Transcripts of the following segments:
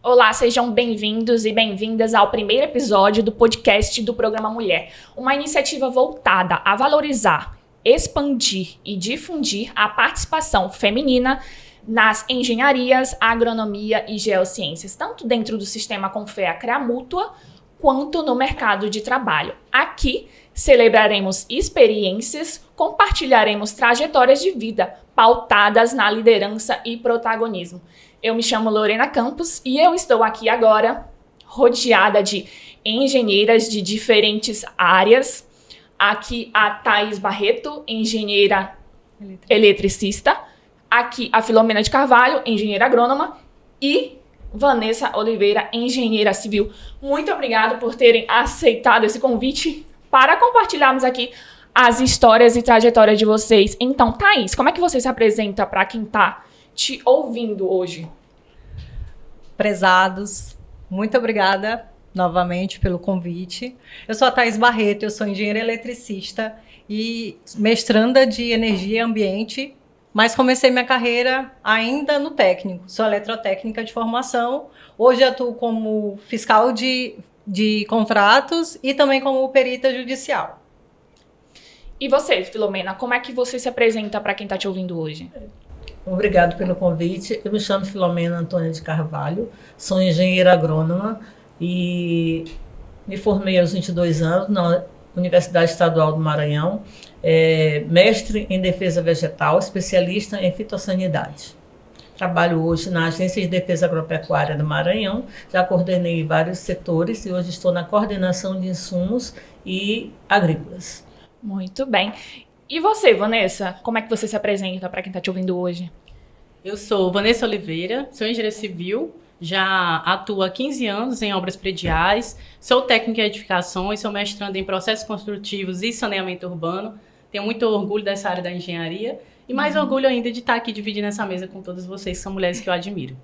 Olá, sejam bem-vindos e bem-vindas ao primeiro episódio do podcast do Programa Mulher, uma iniciativa voltada a valorizar, expandir e difundir a participação feminina nas engenharias, agronomia e geociências, tanto dentro do sistema Confea-CREA Mútua, quanto no mercado de trabalho. Aqui, celebraremos experiências, compartilharemos trajetórias de vida pautadas na liderança e protagonismo. Eu me chamo Lorena Campos e eu estou aqui agora rodeada de engenheiras de diferentes áreas. Aqui a Thaís Barreto, engenheira eletricista. Aqui a Filomena de Carvalho, engenheira agrônoma. E Vanessa Oliveira, engenheira civil. Muito obrigada por terem aceitado esse convite para compartilharmos aqui as histórias e trajetórias de vocês. Então, Thaís, como é que você se apresenta para quem está te ouvindo hoje? Prezados, muito obrigada novamente pelo convite. Eu sou a Thaís Barreto, eu sou engenheira eletricista e mestranda de energia e ambiente, mas comecei minha carreira ainda no técnico. Sou eletrotécnica de formação. Hoje atuo como fiscal de contratos e também como perita judicial. E você, Filomena, como é que você se apresenta para quem está te ouvindo hoje? Obrigado pelo convite. Eu me chamo Filomena Antônia de Carvalho, sou engenheira agrônoma e me formei aos 22 anos na Universidade Estadual do Maranhão, mestre em defesa vegetal, especialista em fitossanidade. Trabalho hoje na Agência de Defesa Agropecuária do Maranhão, já coordenei vários setores e hoje estou na coordenação de insumos e agrícolas. Muito bem. E você, Vanessa, como é que você se apresenta para quem está te ouvindo hoje? Eu sou Vanessa Oliveira, sou engenheira civil, já atuo há 15 anos em obras prediais, sou técnica em edificações, sou mestranda em processos construtivos e saneamento urbano, tenho muito orgulho dessa área da engenharia e mais orgulho ainda de estar aqui dividindo essa mesa com todas vocês, que são mulheres que eu admiro.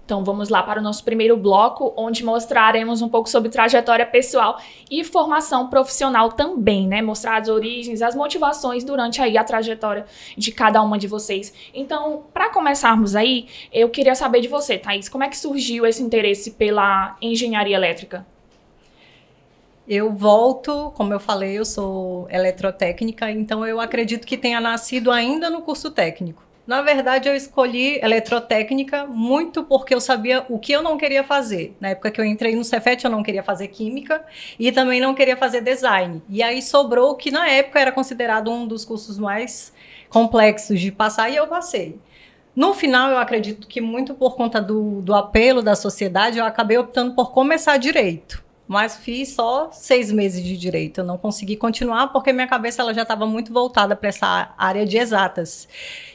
Então vamos lá para o nosso primeiro bloco, onde mostraremos um pouco sobre trajetória pessoal e formação profissional também, né? Mostrar as origens, as motivações durante aí a trajetória de cada uma de vocês. Então, para começarmos aí, eu queria saber de você, Thaís, como é que surgiu esse interesse pela engenharia elétrica? Eu volto, como eu falei, eu sou eletrotécnica, então eu acredito que tenha nascido ainda no curso técnico. Na verdade, eu escolhi eletrotécnica muito porque eu sabia o que eu não queria fazer. Na época que eu entrei no Cefet, eu não queria fazer química e também não queria fazer design. E aí sobrou o que na época era considerado um dos cursos mais complexos de passar e eu passei. No final, eu acredito que muito por conta do apelo da sociedade, eu acabei optando por começar direito. Mas fiz só 6 meses de direito. Eu não consegui continuar porque minha cabeça ela já estava muito voltada para essa área de exatas.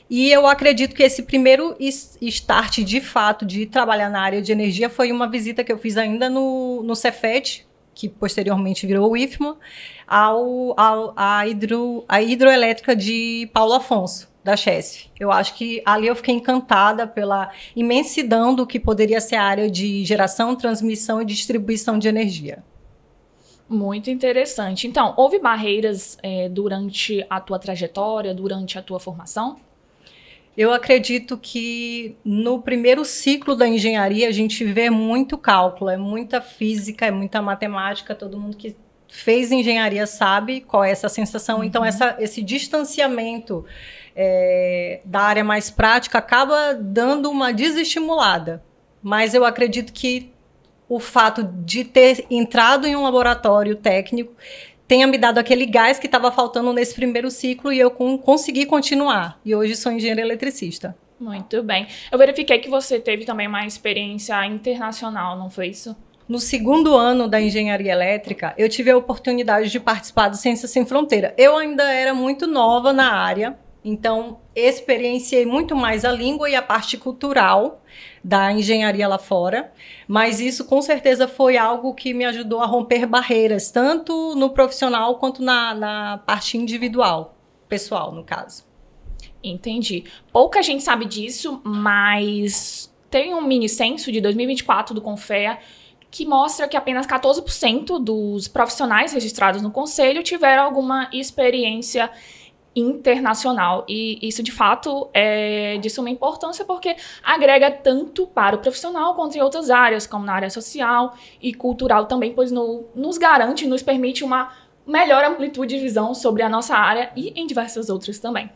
E eu acredito que esse primeiro start, de fato, de trabalhar na área de energia foi uma visita que eu fiz ainda no Cefet, que posteriormente virou o IFMA, a hidroelétrica de Paulo Afonso, da Chesf. Eu acho que ali eu fiquei encantada pela imensidão do que poderia ser a área de geração, transmissão e distribuição de energia. Muito interessante. Então, houve barreiras durante a tua trajetória, durante a tua formação? Eu acredito que no primeiro ciclo da engenharia a gente vê muito cálculo, é muita física, é muita matemática, todo mundo que fez engenharia sabe qual é essa sensação. Então, esse distanciamento da área mais prática acaba dando uma desestimulada. Mas eu acredito que o fato de ter entrado em um laboratório técnico tenha me dado aquele gás que estava faltando nesse primeiro ciclo e eu consegui continuar. E hoje sou engenheira eletricista. Muito bem. Eu verifiquei que você teve também uma experiência internacional, não foi isso? No segundo ano da engenharia elétrica, eu tive a oportunidade de participar do Ciências Sem Fronteira. Eu ainda era muito nova na área, então experienciei muito mais a língua e a parte cultural da engenharia lá fora, mas isso com certeza foi algo que me ajudou a romper barreiras, tanto no profissional quanto na parte individual, pessoal, no caso. Entendi. Pouca gente sabe disso, mas tem um mini censo de 2024 do Confea que mostra que apenas 14% dos profissionais registrados no Conselho tiveram alguma experiência internacional. E isso, de fato, é de suma importância porque agrega tanto para o profissional quanto em outras áreas, como na área social e cultural também, pois nos garante, nos permite uma melhor amplitude de visão sobre a nossa área e em diversas outras também.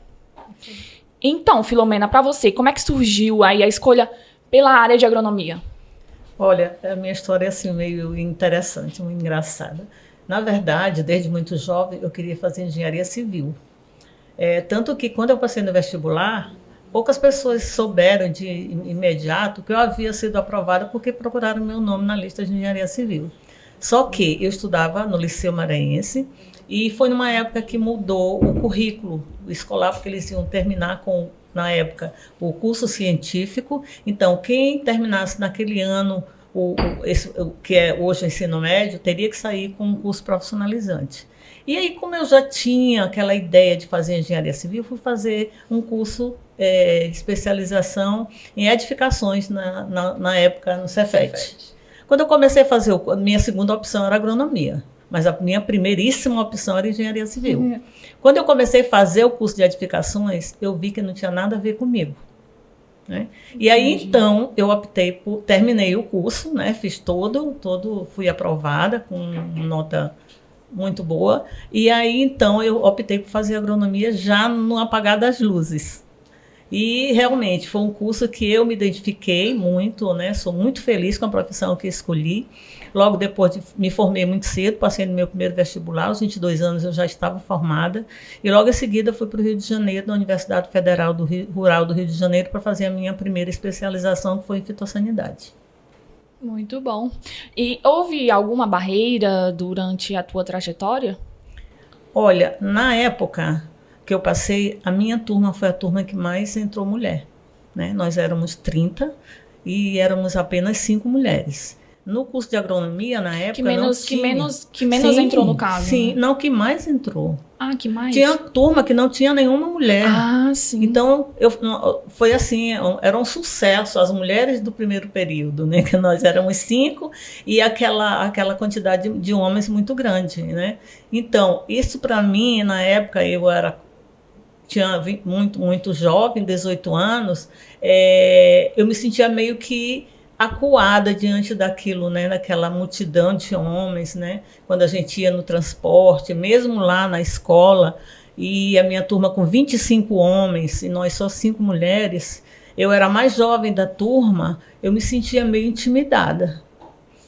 Então, Filomena, para você, como é que surgiu aí a escolha pela área de agronomia? Olha, a minha história é assim meio interessante, muito engraçada. Na verdade, desde muito jovem, eu queria fazer engenharia civil. Tanto que quando eu passei no vestibular, poucas pessoas souberam de imediato que eu havia sido aprovada porque procuraram meu nome na lista de engenharia civil. Só que eu estudava no Liceu Maranhense e foi numa época que mudou o currículo escolar, porque eles iam terminar com, na época, o curso científico. Então, quem terminasse naquele ano, que é hoje o ensino médio, teria que sair com um curso profissionalizante. E aí, como eu já tinha aquela ideia de fazer engenharia civil, fui fazer um curso de especialização em edificações na época no Cefet. Quando eu comecei a fazer, a minha segunda opção era agronomia, mas a minha primeiríssima opção era engenharia civil. Quando eu comecei a fazer o curso de edificações, eu vi que não tinha nada a ver comigo. Né? E aí, então, eu optei terminei o curso, né? Fiz fui aprovada com nota muito boa, e aí, então, eu optei por fazer agronomia já no apagar das luzes. E realmente foi um curso que eu me identifiquei muito, né? Sou muito feliz com a profissão que escolhi. Logo depois me formei muito cedo, passei no meu primeiro vestibular, aos 22 anos eu já estava formada. E logo em seguida fui para o Rio de Janeiro, na Universidade Federal Rural do Rio de Janeiro, para fazer a minha primeira especialização, que foi em fitossanidade. Muito bom. E houve alguma barreira durante a tua trajetória? Olha, na época que eu passei, a minha turma foi a turma que mais entrou mulher. Né? Nós éramos 30 e éramos apenas 5 mulheres. No curso de agronomia, na época, que menos entrou no caso. Sim, né? não, que mais entrou. Ah, que mais? Tinha turma que não tinha nenhuma mulher. Ah, sim. Então, foi assim, era um sucesso. As mulheres do primeiro período, né? Que nós éramos 5 e aquela quantidade de homens muito grande, né? Então, isso para mim, na época, tinha muito jovem, 18 anos, eu me sentia meio que acuada diante daquilo, né, daquela multidão de homens, né, quando a gente ia no transporte, mesmo lá na escola, e a minha turma com 25 homens, e nós só 5 mulheres, eu era a mais jovem da turma, eu me sentia meio intimidada.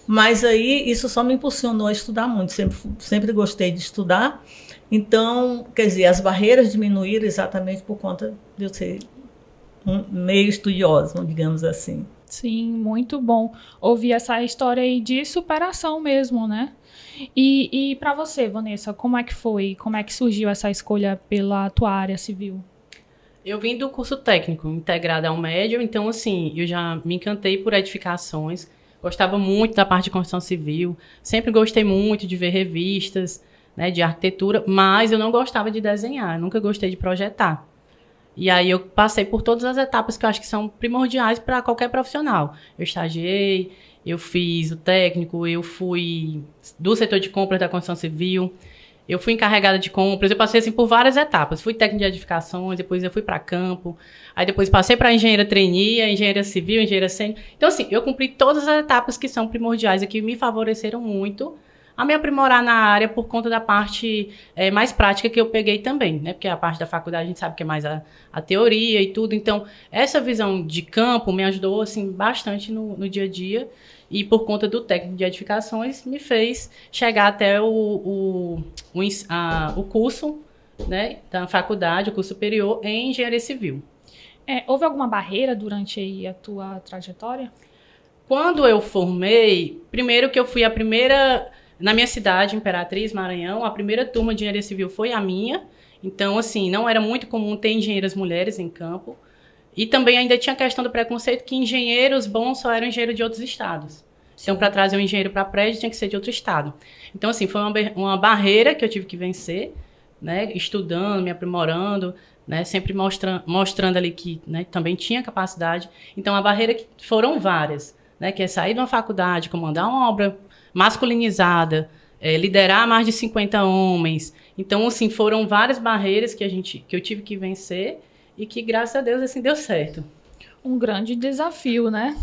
Mas aí isso só me impulsionou a estudar muito, sempre gostei de estudar. Então, quer dizer, as barreiras diminuíram exatamente por conta de eu ser meio estudiosa, digamos assim. Sim, muito bom ouvir essa história aí de superação mesmo, né? E para você, Vanessa, como é que foi? Como é que surgiu essa escolha pela tua área civil? Eu vim do curso técnico, integrado ao médio, então, assim, eu já me encantei por edificações, gostava muito da parte de construção civil, sempre gostei muito de ver revistas, né, de arquitetura, mas eu não gostava de desenhar, nunca gostei de projetar. E aí eu passei por todas as etapas que eu acho que são primordiais para qualquer profissional. Eu estagiei, eu fiz o técnico, eu fui do setor de compras da construção civil, eu fui encarregada de compras, eu passei assim por várias etapas. Fui técnico de edificações, depois eu fui para campo, aí depois passei para engenheira trainee, engenheira civil, engenheira sênior. Então assim, eu cumpri todas as etapas que são primordiais e que me favoreceram muito a me aprimorar na área por conta da parte mais prática que eu peguei também, né? Porque a parte da faculdade a gente sabe que é mais a teoria e tudo. Então, essa visão de campo me ajudou assim, bastante no dia a dia. E por conta do técnico de edificações, me fez chegar até o curso, né, da faculdade, o curso superior em engenharia civil. Houve alguma barreira durante aí a tua trajetória? Quando eu formei, primeiro que eu fui a primeira... Na minha cidade, Imperatriz, Maranhão, a primeira turma de engenharia civil foi a minha. Então, assim, não era muito comum ter engenheiras mulheres em campo. E também ainda tinha a questão do preconceito que engenheiros bons só eram engenheiros de outros estados. Então, para trazer um engenheiro para prédio, tinha que ser de outro estado. Então, assim, foi uma barreira que eu tive que vencer, né? Estudando, me aprimorando, né? Sempre mostrando ali que, né, também tinha capacidade. Então, a barreira que foram várias, né? Que é sair de uma faculdade, comandar uma obra masculinizada, liderar mais de 50 homens. Então, assim, foram várias barreiras que eu tive que vencer e que, graças a Deus, assim, deu certo. Um grande desafio, né?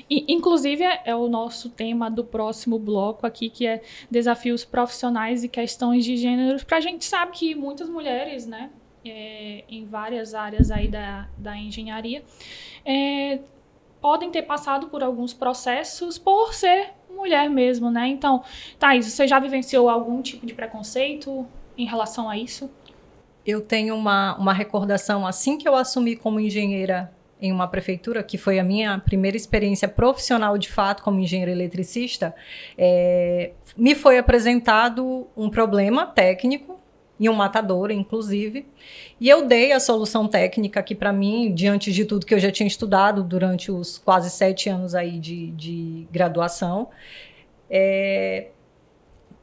E, inclusive, é o nosso tema do próximo bloco aqui, que é desafios profissionais e questões de gêneros, para a gente sabe que muitas mulheres, né, em várias áreas aí da engenharia, podem ter passado por alguns processos por ser mulher mesmo, né? Então, Thaís, você já vivenciou algum tipo de preconceito em relação a isso? Eu tenho uma recordação, assim que eu assumi como engenheira em uma prefeitura, que foi a minha primeira experiência profissional de fato como engenheira eletricista, me foi apresentado um problema técnico, em um matadouro, inclusive, e eu dei a solução técnica que, para mim, diante de tudo que eu já tinha estudado durante os quase 7 anos aí de graduação,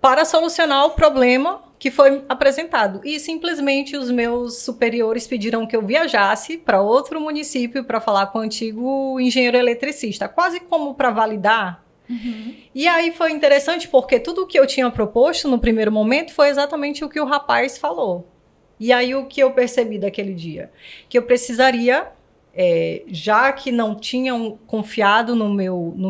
para solucionar o problema que foi apresentado. E simplesmente os meus superiores pediram que eu viajasse para outro município para falar com o antigo engenheiro eletricista, quase como para validar. Uhum. E aí foi interessante porque tudo o que eu tinha proposto no primeiro momento foi exatamente o que o rapaz falou. E aí o que eu percebi daquele dia? Que eu precisaria, já que não tinham confiado no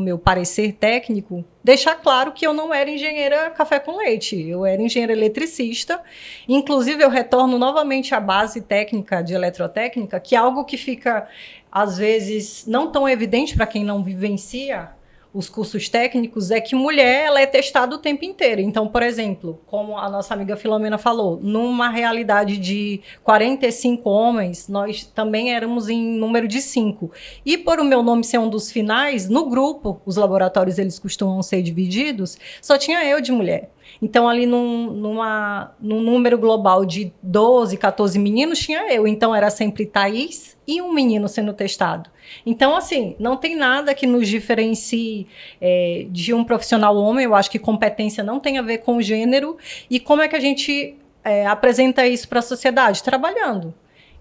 meu parecer técnico, deixar claro que eu não era engenheira café com leite, eu era engenheira eletricista. Inclusive, eu retorno novamente à base técnica de eletrotécnica, que é algo que fica, às vezes, não tão evidente para quem não vivencia os cursos técnicos, é que mulher ela é testada o tempo inteiro. Então, por exemplo, como a nossa amiga Filomena falou, numa realidade de 45 homens, nós também éramos em número de 5. E por o meu nome ser um dos finais, no grupo, os laboratórios eles costumam ser divididos, só tinha eu de mulher. Então, ali num número global de 12, 14 meninos, tinha eu. Então, era sempre Thaís e um menino sendo testado. Então, assim, não tem nada que nos diferencie de um profissional homem. Eu acho que competência não tem a ver com gênero. E como é que a gente apresenta isso para a sociedade? Trabalhando.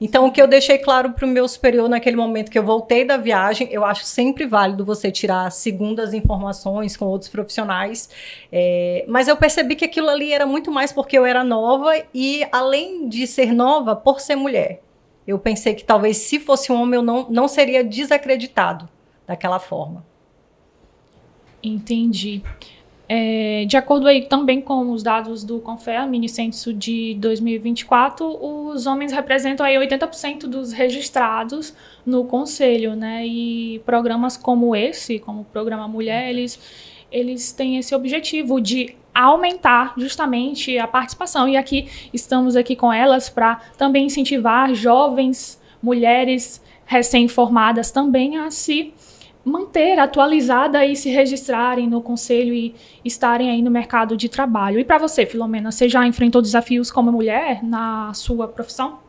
Então, o que eu deixei claro para o meu superior naquele momento que eu voltei da viagem, eu acho sempre válido você tirar segundas informações com outros profissionais, mas eu percebi que aquilo ali era muito mais porque eu era nova e, além de ser nova, por ser mulher. Eu pensei que talvez se fosse um homem eu não seria desacreditado daquela forma. Entendi. De acordo aí também com os dados do CONFEA, Mini Censo de 2024, os homens representam aí 80% dos registrados no Conselho, né? E programas como esse, como o Programa Mulher, eles têm esse objetivo de aumentar justamente a participação. E aqui estamos aqui com elas para também incentivar jovens mulheres recém-formadas também a se manter atualizada e se registrarem no conselho e estarem aí no mercado de trabalho. E para você, Filomena, você já enfrentou desafios como mulher na sua profissão?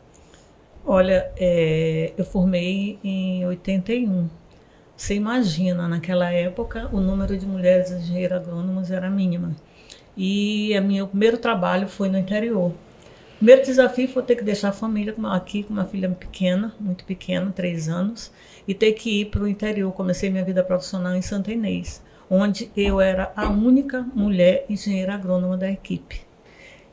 Olha, eu formei em 81. Você imagina, naquela época, o número de mulheres engenheiras agrônomas era mínima. E meu primeiro trabalho foi no interior. O primeiro desafio foi ter que deixar a família aqui com uma filha pequena, muito pequena, 3 anos, e ter que ir para o interior. Comecei minha vida profissional em Santa Inês, onde eu era a única mulher engenheira agrônoma da equipe.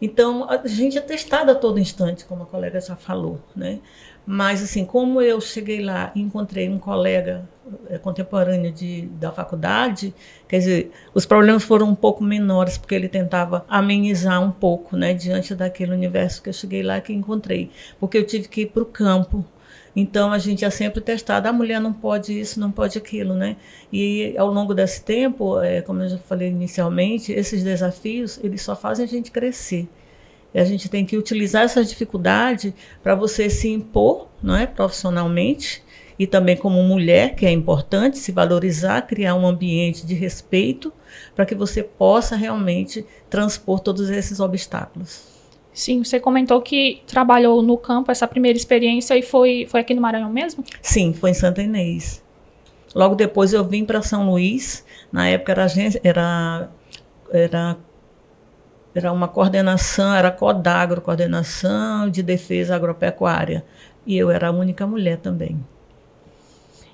Então, a gente é testada a todo instante, como a colega já falou, né? Mas, assim, como eu cheguei lá e encontrei um colega contemporâneo da faculdade, quer dizer, os problemas foram um pouco menores, porque ele tentava amenizar um pouco, né, diante daquele universo que eu cheguei lá que encontrei. Porque eu tive que ir para o campo. Então, a gente é sempre testada, a mulher não pode isso, não pode aquilo, né? E, ao longo desse tempo, como eu já falei inicialmente, esses desafios, eles só fazem a gente crescer. E a gente tem que utilizar essa dificuldade para você se impor, não é, profissionalmente, e também como mulher, que é importante se valorizar, criar um ambiente de respeito, para que você possa realmente transpor todos esses obstáculos. Sim, você comentou que trabalhou no campo, essa primeira experiência, e foi aqui no Maranhão mesmo? Sim, foi em Santa Inês. Logo depois eu vim para São Luís, na época era uma coordenação, era Codagro, Coordenação de Defesa Agropecuária, e eu era a única mulher também.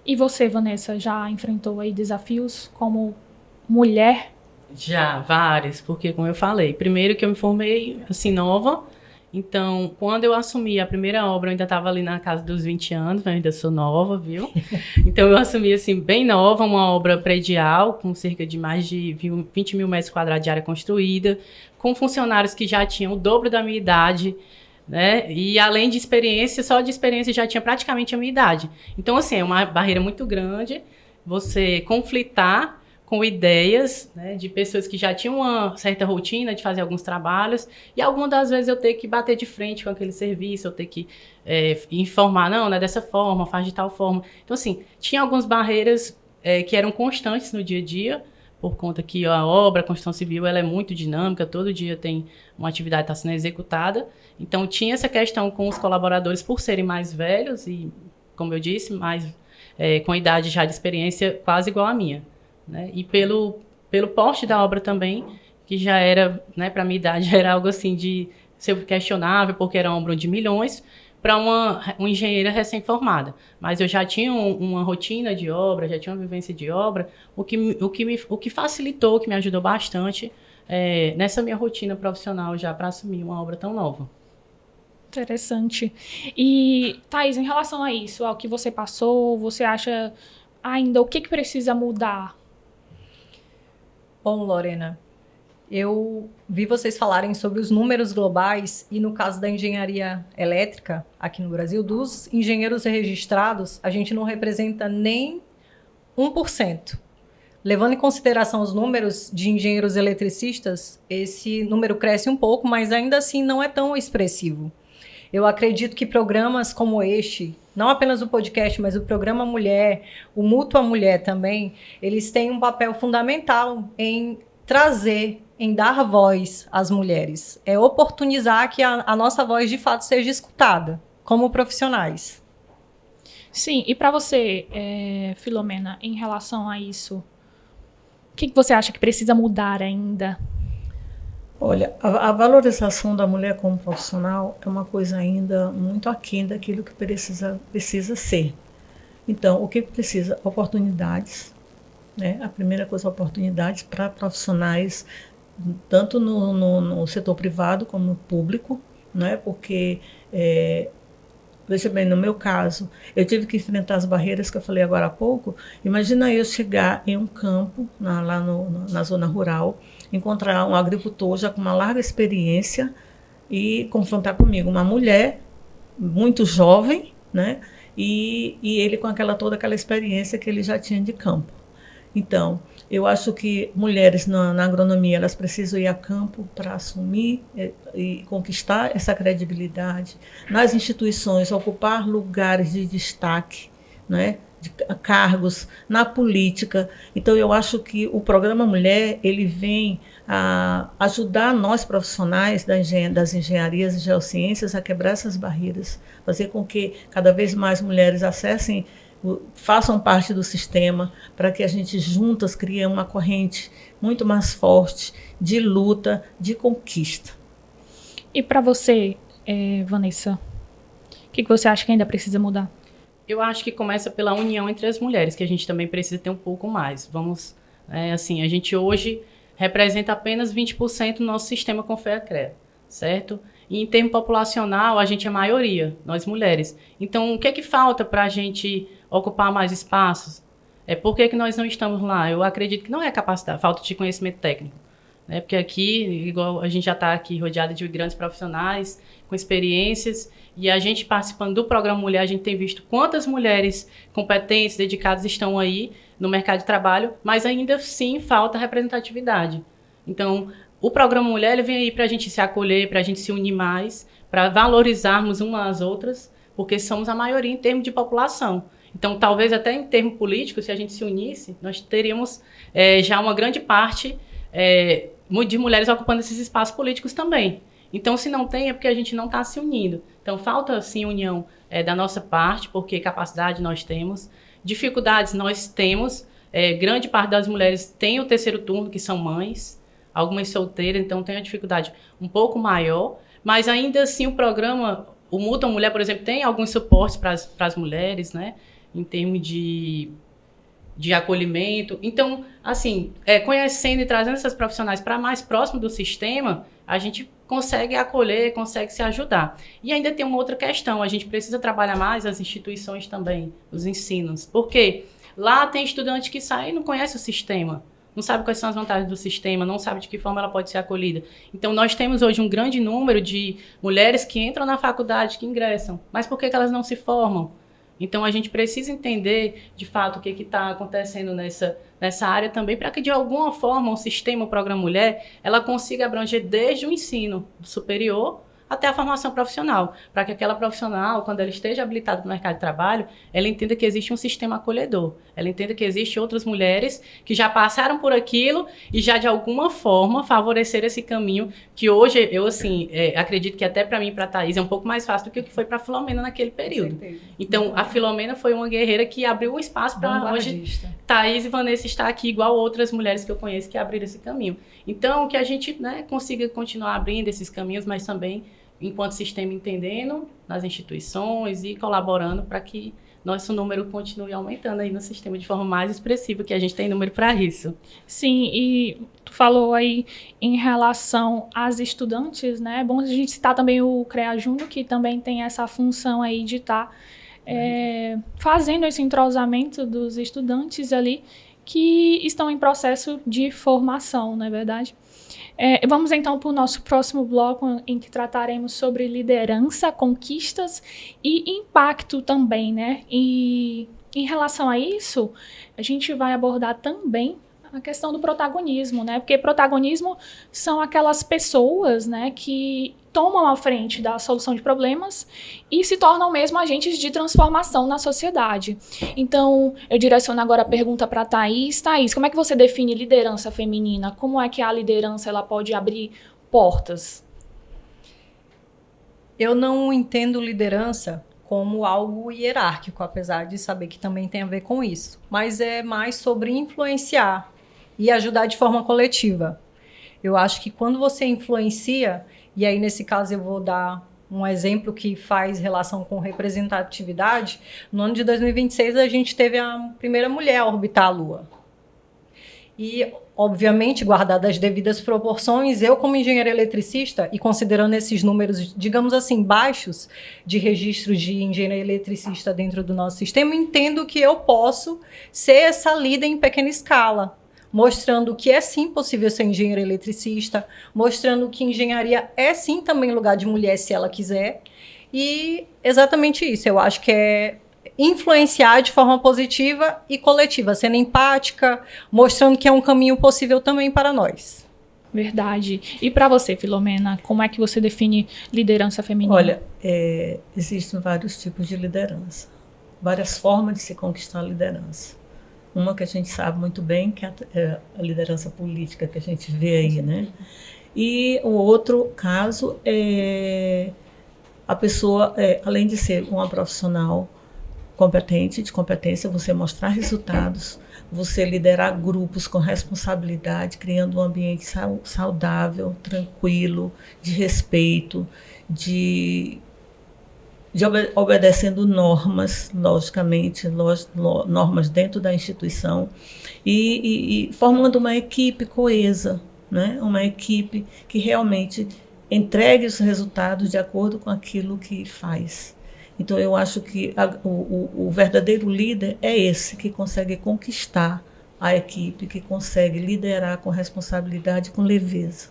E você, Vanessa, já enfrentou aí desafios como mulher Já, várias, porque como eu falei, primeiro que eu me formei assim nova, então quando eu assumi a primeira obra eu ainda estava ali na casa dos 20 anos, eu ainda sou nova, viu? Então eu assumi assim bem nova, uma obra predial com cerca de mais de 20 mil metros quadrados de área construída, com funcionários que já tinham o dobro da minha idade, né? E além de experiência, só de experiência já tinha praticamente a minha idade. Então assim, é uma barreira muito grande você conflitar com ideias, né, de pessoas que já tinham uma certa rotina de fazer alguns trabalhos, e algumas das vezes eu ter que bater de frente com aquele serviço, eu ter que informar, não é dessa forma, faz de tal forma. Então, assim, tinha algumas barreiras que eram constantes no dia a dia, por conta que a obra, a construção civil, ela é muito dinâmica, todo dia tem uma atividade que está sendo executada. Então, tinha essa questão com os colaboradores por serem mais velhos e, como eu disse, mais com idade já de experiência quase igual à minha. Né? E pelo porte da obra também, que já era, né, para a minha idade, já era algo assim de ser questionável, porque era uma obra de milhões, para uma engenheira recém-formada. Mas eu já tinha uma rotina de obra, já tinha uma vivência de obra, o que facilitou, o que me ajudou bastante nessa minha rotina profissional já para assumir uma obra tão nova. Interessante. E, Thaís, em relação a isso, ao que você passou, você acha ainda o que precisa mudar? Bom, Lorena, eu vi vocês falarem sobre os números globais e no caso da engenharia elétrica aqui no Brasil, dos engenheiros registrados, a gente não representa nem 1%. Levando em consideração os números de engenheiros eletricistas, esse número cresce um pouco, mas ainda assim não é tão expressivo. Eu acredito que programas como este, não apenas o podcast, mas o Programa Mulher, o Mútua Mulher também, eles têm um papel fundamental em trazer, em dar voz às mulheres. É oportunizar que a nossa voz, de fato, seja escutada, como profissionais. Sim, e para você, Filomena, em relação a isso, o que você acha que precisa mudar ainda? Olha, a valorização da mulher como profissional é uma coisa ainda muito aquém daquilo que precisa ser. Então, o que precisa? Oportunidades, né? A primeira coisa, oportunidades para profissionais, tanto no setor privado como no público, né? Porque, veja bem, no meu caso, eu tive que enfrentar as barreiras que eu falei agora há pouco. Imagina eu chegar em um campo, lá na zona rural, encontrar um agricultor já com uma larga experiência e confrontar comigo uma mulher muito jovem, né? E ele com toda aquela experiência que ele já tinha de campo. Então, eu acho que mulheres na agronomia, elas precisam ir a campo para assumir e conquistar essa credibilidade. Nas instituições, ocupar lugares de destaque, né? De cargos na política. Então, eu acho que o Programa Mulher, ele vem a ajudar nós profissionais das engenharias e geociências a quebrar essas barreiras, fazer com que cada vez mais mulheres acessem, façam parte do sistema, para que a gente juntas crie uma corrente muito mais forte de luta, de conquista. E para você, Vanessa, o que você acha que ainda precisa mudar? Eu acho que começa pela união entre as mulheres, que a gente também precisa ter um pouco mais. Assim, a gente hoje representa apenas 20% do nosso sistema com FEA-CREA, certo? E em termo populacional, a gente é a maioria, nós mulheres. Então, o que é que falta para a gente ocupar mais espaços? Por que nós não estamos lá? Eu acredito que não é capacidade, falta de conhecimento técnico. Né? Porque aqui, igual a gente já está aqui rodeada de grandes profissionais, com experiências, e a gente participando do Programa Mulher, a gente tem visto quantas mulheres competentes, dedicadas estão aí no mercado de trabalho, mas ainda assim falta representatividade. Então, o Programa Mulher ele vem aí para a gente se acolher, para a gente se unir mais, para valorizarmos umas às outras, porque somos a maioria em termos de população. Então, talvez até em termos políticos, se a gente se unisse, nós teríamos já uma grande parte de mulheres ocupando esses espaços políticos também. Então, se não tem, é porque a gente não está se unindo. Então, falta, sim, união da nossa parte, porque capacidade nós temos, dificuldades nós temos. Grande parte das mulheres tem o terceiro turno, que são mães, algumas solteiras, então tem uma dificuldade um pouco maior, mas ainda assim o programa, o Mútua Mulher, por exemplo, tem alguns suportes para as mulheres, né? Em termos de de acolhimento. Então, assim, conhecendo e trazendo essas profissionais para mais próximo do sistema, a gente consegue acolher, consegue se ajudar. E ainda tem uma outra questão, a gente precisa trabalhar mais as instituições também, os ensinos. Por quê? Lá tem estudante que sai e não conhece o sistema, não sabe quais são as vantagens do sistema, não sabe de que forma ela pode ser acolhida. Então, nós temos hoje um grande número de mulheres que entram na faculdade, que ingressam. Mas por que elas não se formam? Então, a gente precisa entender, de fato, o que está acontecendo nessa área também, para que, de alguma forma, o sistema, o Programa Mulher, ela consiga abranger desde o ensino superior até a formação profissional, para que aquela profissional, quando ela esteja habilitada para o mercado de trabalho, ela entenda que existe um sistema acolhedor, ela entenda que existem outras mulheres que já passaram por aquilo e já, de alguma forma, favoreceram esse caminho, que hoje, eu, assim, acredito que até para mim e para a Thaís é um pouco mais fácil do que o que foi para a Filomena naquele período. Então, a Filomena foi uma guerreira que abriu um espaço para hoje Thaís e Vanessa estar aqui, igual outras mulheres que eu conheço que abriram esse caminho. Então, que a gente, né, consiga continuar abrindo esses caminhos, mas também enquanto sistema entendendo nas instituições e colaborando para que nosso número continue aumentando aí no sistema de forma mais expressiva, que a gente tem número para isso. Sim, e tu falou aí em relação às estudantes, né? É bom a gente citar também o CREA Júnior, que também tem essa função aí de estar fazendo esse entrosamento dos estudantes ali que estão em processo de formação, não é verdade? Vamos então para o nosso próximo bloco, em que trataremos sobre liderança, conquistas e impacto também, né? E em relação a isso, a gente vai abordar também a questão do protagonismo, né? Porque protagonismo são aquelas pessoas, né, que tomam a frente da solução de problemas e se tornam mesmo agentes de transformação na sociedade. Então, eu direciono agora a pergunta para a Thaís. Thaís, como é que você define liderança feminina? Como é que a liderança ela pode abrir portas? Eu não entendo liderança como algo hierárquico, apesar de saber que também tem a ver com isso. Mas é mais sobre influenciar e ajudar de forma coletiva. Eu acho que quando você influencia, e aí nesse caso eu vou dar um exemplo que faz relação com representatividade, no ano de 2026 a gente teve a primeira mulher a orbitar a Lua. E, obviamente, guardadas as devidas proporções, eu como engenheiro eletricista, e considerando esses números, digamos assim, baixos de registros de engenheiro eletricista dentro do nosso sistema, entendo que eu posso ser essa líder em pequena escala, mostrando que é sim possível ser engenheiro eletricista, mostrando que engenharia é sim também lugar de mulher se ela quiser, e exatamente isso, eu acho que é influenciar de forma positiva e coletiva, sendo empática, mostrando que é um caminho possível também para nós. Verdade. E para você, Filomena, como é que você define liderança feminina? Olha, existem vários tipos de liderança, várias formas de se conquistar a liderança. Uma que a gente sabe muito bem, que é a liderança política que a gente vê aí, né? E o outro caso é a pessoa, além de ser uma profissional competente, de competência, você mostrar resultados, você liderar grupos com responsabilidade, criando um ambiente saudável, tranquilo, de respeito, obedecendo normas, logicamente, normas dentro da instituição, e formando uma equipe coesa, né? Uma equipe que realmente entregue os resultados de acordo com aquilo que faz. Então, eu acho que o verdadeiro líder é esse que consegue conquistar a equipe, que consegue liderar com responsabilidade, com leveza.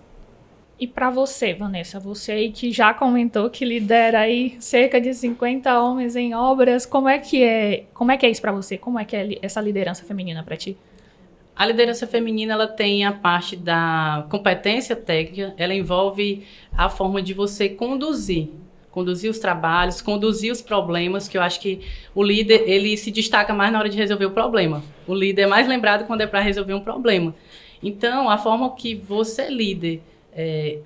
E para você, Vanessa, você aí que já comentou que lidera aí cerca de 50 homens em obras, como é que é isso para você? Como é que é essa liderança feminina para ti? A liderança feminina, ela tem a parte da competência técnica, ela envolve a forma de você conduzir os trabalhos, conduzir os problemas, que eu acho que o líder, ele se destaca mais na hora de resolver o problema. O líder é mais lembrado quando é para resolver um problema. Então, a forma que você, líder,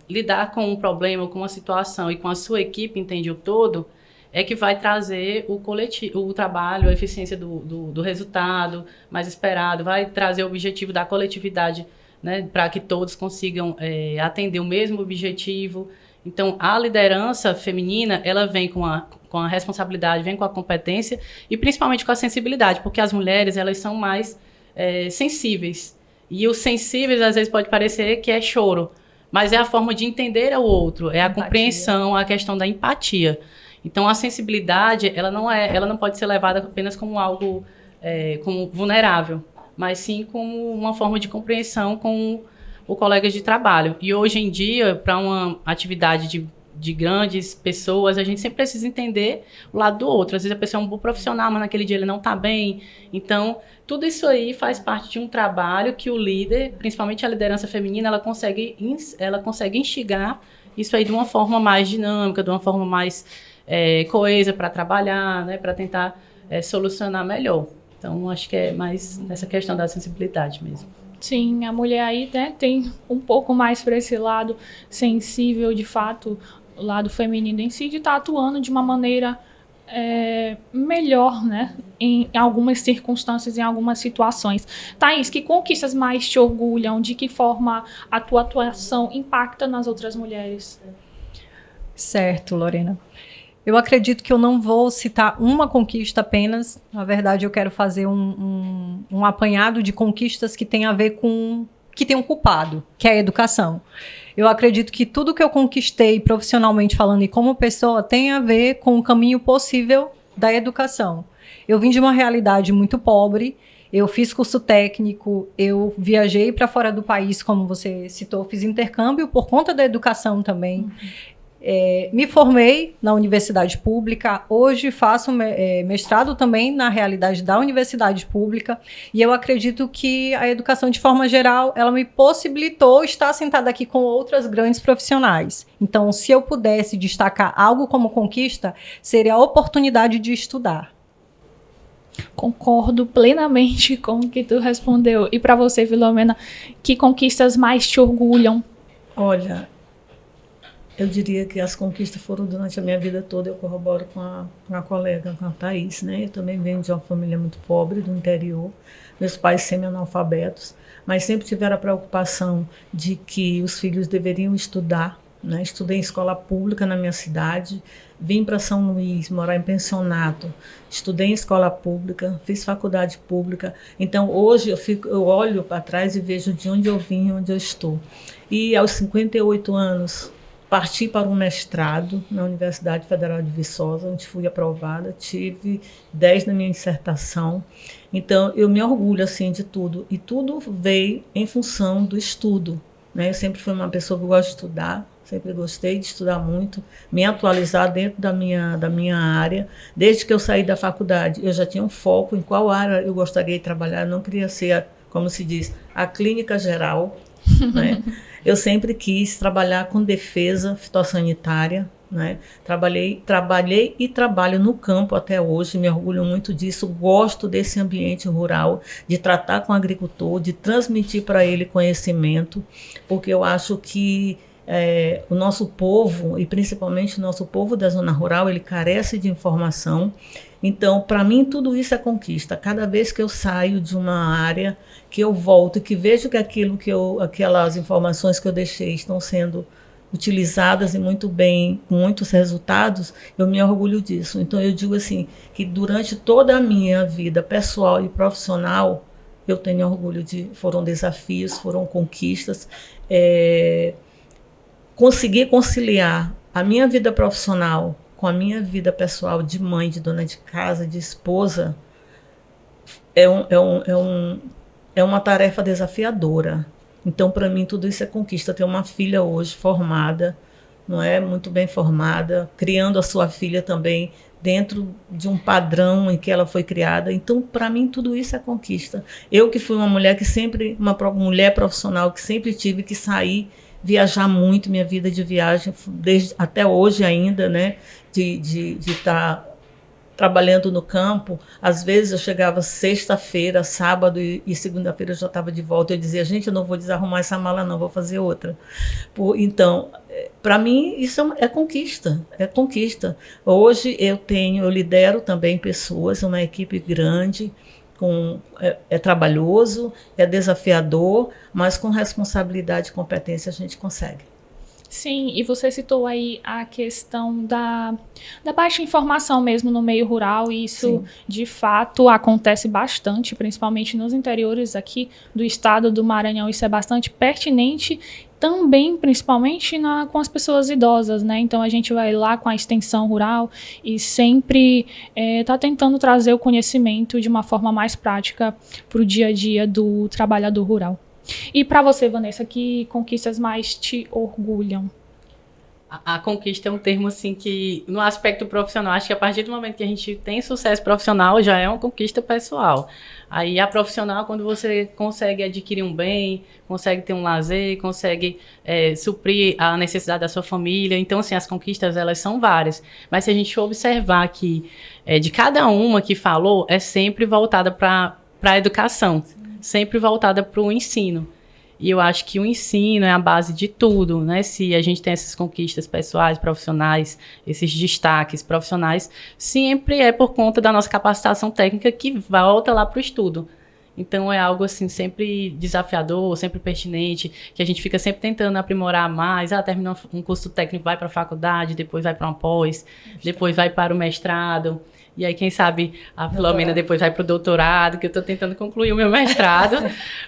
lidar com um problema, com uma situação e com a sua equipe, entende o todo, é que vai trazer o trabalho, a eficiência do resultado mais esperado, vai trazer o objetivo da coletividade, né, para que todos consigam atender o mesmo objetivo. Então, a liderança feminina, ela vem com a responsabilidade, vem com a competência e principalmente com a sensibilidade, porque as mulheres, elas são mais sensíveis. E os sensíveis, às vezes, pode parecer que é choro, mas é a forma de entender o outro, é a compreensão, a questão da empatia. Então, a sensibilidade, ela não pode ser levada apenas como algo como vulnerável, mas sim como uma forma de compreensão com o colega de trabalho. E hoje em dia, para uma atividade de grandes pessoas, a gente sempre precisa entender o lado do outro. Às vezes a pessoa é um bom profissional, mas naquele dia ele não está bem. Então, tudo isso aí faz parte de um trabalho que o líder, principalmente a liderança feminina, ela consegue instigar isso aí de uma forma mais dinâmica, de uma forma mais coesa para trabalhar, né, para tentar solucionar melhor. Então, acho que é mais nessa questão da sensibilidade mesmo. Sim, a mulher aí, né, tem um pouco mais para esse lado sensível, de fato, o lado feminino em si, de estar atuando de uma maneira melhor, né, em algumas circunstâncias, em algumas situações. Thaís, que conquistas mais te orgulham? De que forma a tua atuação impacta nas outras mulheres? Certo, Lorena. Eu acredito que eu não vou citar uma conquista apenas. Na verdade, eu quero fazer um apanhado de conquistas que tem a ver com... que tem um culpado, que é a educação. Eu acredito que tudo que eu conquistei profissionalmente falando e como pessoa tem a ver com o caminho possível da educação. Eu vim de uma realidade muito pobre, eu fiz curso técnico, eu viajei para fora do país, como você citou, fiz intercâmbio por conta da educação também. Me formei na universidade pública, hoje faço mestrado também na realidade da universidade pública, e eu acredito que a educação, de forma geral, ela me possibilitou estar sentada aqui com outras grandes profissionais. Então, se eu pudesse destacar algo como conquista, seria a oportunidade de estudar. Concordo plenamente com o que tu respondeu. E para você, Filomena, que conquistas mais te orgulham? Olha, eu diria que as conquistas foram durante a minha vida toda. Eu corroboro com a colega, com a Thaís, né? Eu também venho de uma família muito pobre, do interior. Meus pais semi-analfabetos, mas sempre tiveram a preocupação de que os filhos deveriam estudar, né? Estudei em escola pública na minha cidade, vim para São Luís, morar em pensionato, estudei em escola pública, fiz faculdade pública. Então, hoje eu olho para trás e vejo de onde eu vim, onde eu estou. E aos 58 anos... parti para um mestrado na Universidade Federal de Viçosa, onde fui aprovada, tive 10 na minha dissertação. Então, eu me orgulho assim, de tudo. E tudo veio em função do estudo, né? Eu sempre fui uma pessoa que gosta de estudar, sempre gostei de estudar muito, me atualizar dentro da minha área. Desde que eu saí da faculdade, eu já tinha um foco em qual área eu gostaria de trabalhar. Eu não queria ser, como se diz, a clínica geral, né? Eu sempre quis trabalhar com defesa fitossanitária, né? Trabalhei e trabalho no campo até hoje, me orgulho muito disso, gosto desse ambiente rural, de tratar com o agricultor, de transmitir para ele conhecimento, porque eu acho que o nosso povo, e principalmente o nosso povo da zona rural, ele carece de informação. Então, para mim, tudo isso é conquista. Cada vez que eu saio de uma área, que eu volto e que vejo que aquelas informações que eu deixei estão sendo utilizadas e muito bem, com muitos resultados, eu me orgulho disso. Então, eu digo assim, que durante toda a minha vida pessoal e profissional, eu tenho orgulho foram desafios, foram conquistas. Conseguir conciliar a minha vida profissional com a minha vida pessoal de mãe, de dona de casa, de esposa, é uma tarefa desafiadora. Então, para mim, tudo isso é conquista. Ter uma filha hoje formada, não é? Muito bem formada, criando a sua filha também dentro de um padrão em que ela foi criada. Então, para mim, tudo isso é conquista. Eu que fui uma mulher uma mulher profissional que sempre tive que sair, viajar muito, minha vida de viagem, desde até hoje ainda, né? De estar trabalhando no campo. Às vezes eu chegava sexta-feira, sábado e segunda-feira eu já estava de volta. Eu dizia, gente, eu não vou desarrumar essa mala não, vou fazer outra. Então, para mim, isso é conquista, é conquista. Hoje eu lidero também pessoas, uma equipe grande, é trabalhoso, é desafiador, mas com responsabilidade e competência a gente consegue. Sim, e você citou aí a questão da baixa informação mesmo no meio rural, e isso Sim. de fato acontece bastante, principalmente nos interiores aqui do estado do Maranhão. Isso é bastante pertinente também, principalmente com as pessoas idosas, né? Então a gente vai lá com a extensão rural e sempre tá tentando trazer o conhecimento de uma forma mais prática para o dia a dia do trabalhador rural. E para você, Vanessa, que conquistas mais te orgulham? A conquista é um termo assim que, no aspecto profissional, acho que a partir do momento que a gente tem sucesso profissional, já é uma conquista pessoal. Aí a profissional, quando você consegue adquirir um bem, consegue ter um lazer, consegue suprir a necessidade da sua família. Então, assim, as conquistas, elas são várias. Mas se a gente observar que de cada uma que falou, é sempre voltada para a educação, sempre voltada para o ensino. E eu acho que o ensino é a base de tudo, né? Se a gente tem essas conquistas pessoais, profissionais, esses destaques profissionais, sempre é por conta da nossa capacitação técnica que volta lá para o estudo. Então é algo assim sempre desafiador, sempre pertinente, que a gente fica sempre tentando aprimorar mais. Terminou um curso técnico, vai para a faculdade, depois vai para uma pós, depois vai para o mestrado. E aí, quem sabe, a Filomena depois vai para o doutorado, que eu estou tentando concluir o meu mestrado.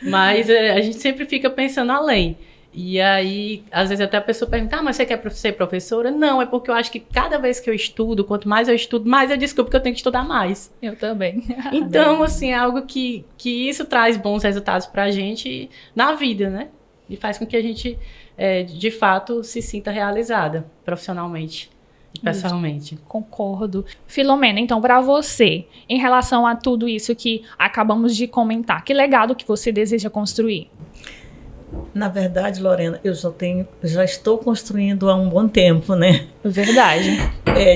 Mas a gente sempre fica pensando além. E aí, às vezes até a pessoa pergunta, mas você quer ser professora? Não, é porque eu acho que cada vez que eu estudo, quanto mais eu estudo, mais eu descubro que eu tenho que estudar mais. Eu também. Então, assim, é algo que isso traz bons resultados para a gente na vida, né? E faz com que a gente, de fato, se sinta realizada profissionalmente. Pessoalmente. Concordo. Filomena, então, para você, em relação a tudo isso que acabamos de comentar, que legado que você deseja construir? Na verdade, Lorena, eu já estou construindo há um bom tempo, né? Verdade.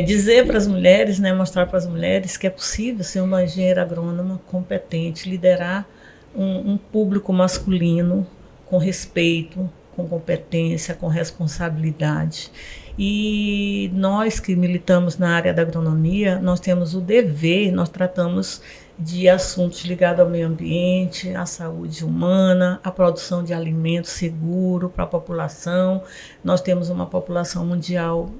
Dizer para as mulheres, né, mostrar para as mulheres que é possível ser uma engenheira agrônoma competente, liderar um público masculino com respeito, com competência, com responsabilidade. E nós que militamos na área da agronomia, nós temos o dever, nós tratamos de assuntos ligados ao meio ambiente, à saúde humana, à produção de alimentos seguro para a população. Nós temos uma população mundial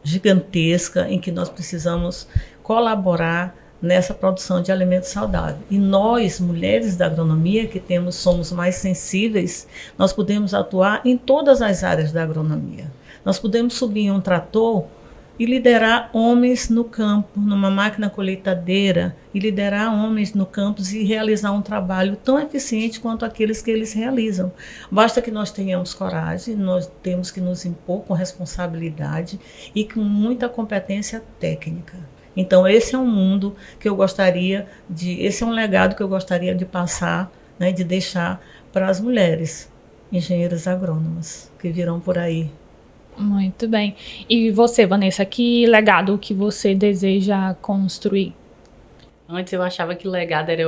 gigantesca em que nós precisamos colaborar nessa produção de alimentos saudáveis. E nós, mulheres da agronomia, que somos mais sensíveis, nós podemos atuar em todas as áreas da agronomia. Nós podemos subir em um trator e liderar homens no campo, numa máquina colheitadeira, e liderar homens no campo e realizar um trabalho tão eficiente quanto aqueles que eles realizam. Basta que nós tenhamos coragem, nós temos que nos impor com responsabilidade e com muita competência técnica. Então esse é um mundo que eu gostaria esse é um legado que eu gostaria de passar, né, de deixar para as mulheres engenheiras agrônomas que virão por aí. Muito bem. E você, Vanessa, que legado que você deseja construir? Antes eu achava que o legado era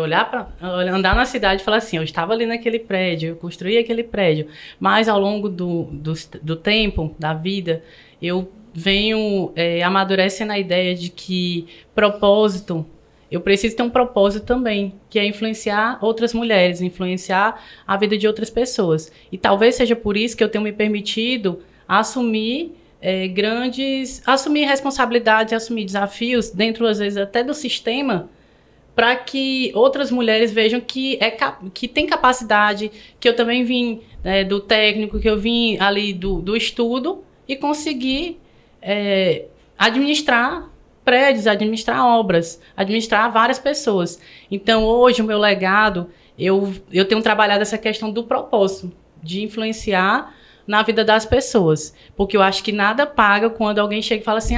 andar na cidade e falar assim, eu estava ali naquele prédio, eu construí aquele prédio. Mas ao longo do tempo, da vida, eu venho amadurecendo a ideia de que eu preciso ter um propósito também, que é influenciar outras mulheres, influenciar a vida de outras pessoas. E talvez seja por isso que eu tenho me permitido assumir responsabilidades, assumir desafios dentro, às vezes, até do sistema, para que outras mulheres vejam que tem capacidade, que eu também vim do técnico, que eu vim ali do estudo e consegui administrar prédios, administrar obras, administrar várias pessoas. Então, hoje, o meu legado, eu tenho trabalhado essa questão do propósito, de influenciar na vida das pessoas, porque eu acho que nada paga quando alguém chega e fala assim,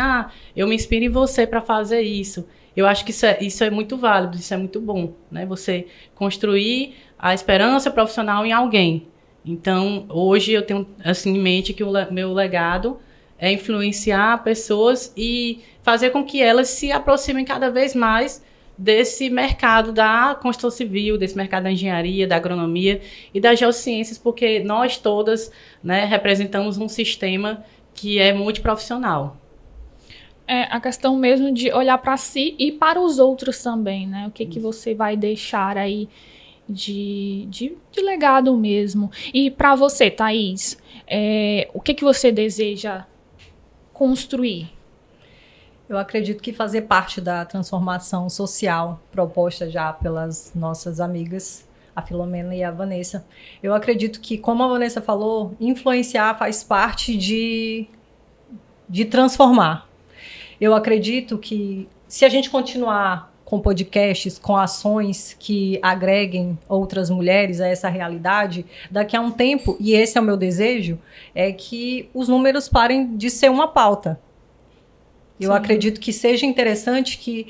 eu me inspiro em você para fazer isso. Eu acho que isso é muito válido, isso é muito bom, né? Você construir a esperança profissional em alguém. Então, hoje eu tenho assim em mente que o meu legado é influenciar pessoas e fazer com que elas se aproximem cada vez mais desse mercado da construção civil, desse mercado da engenharia, da agronomia e das geociências, porque nós todas, né, representamos um sistema que é multiprofissional. A questão mesmo de olhar para si e para os outros também, né? O que você vai deixar aí de legado mesmo. E para você, Thaís, O que você deseja construir? Eu acredito que fazer parte da transformação social proposta já pelas nossas amigas, a Filomena e a Vanessa. Eu acredito que, como a Vanessa falou, influenciar faz parte de transformar. Eu acredito que se a gente continuar com podcasts, com ações que agreguem outras mulheres a essa realidade, daqui a um tempo, e esse é o meu desejo, é que os números parem de ser uma pauta. Eu acredito que seja interessante que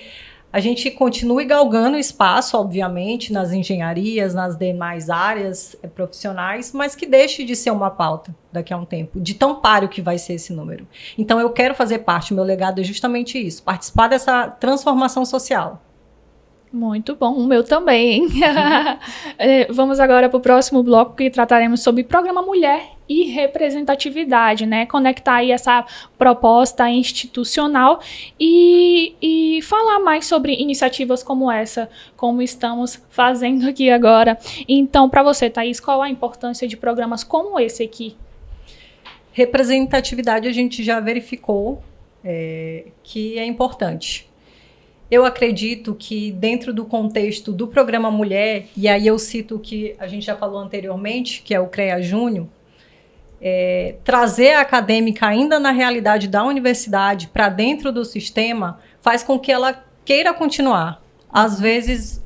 a gente continue galgando espaço, obviamente, nas engenharias, nas demais áreas profissionais, mas que deixe de ser uma pauta daqui a um tempo, de tão páreo que vai ser esse número. Então, eu quero fazer parte, o meu legado é justamente isso, participar dessa transformação social. Muito bom, o meu também. Vamos agora para o próximo bloco, que trataremos sobre Programa Mulher e representatividade, né? Conectar aí essa proposta institucional e falar mais sobre iniciativas como essa, como estamos fazendo aqui agora. Então, para você, Thaís, qual a importância de programas como esse aqui? Representatividade a gente já verificou que é importante. Eu acredito que dentro do contexto do Programa Mulher, e aí eu cito o que a gente já falou anteriormente, que é o CREA Júnior, trazer a acadêmica ainda na realidade da universidade para dentro do sistema faz com que ela queira continuar. Às vezes,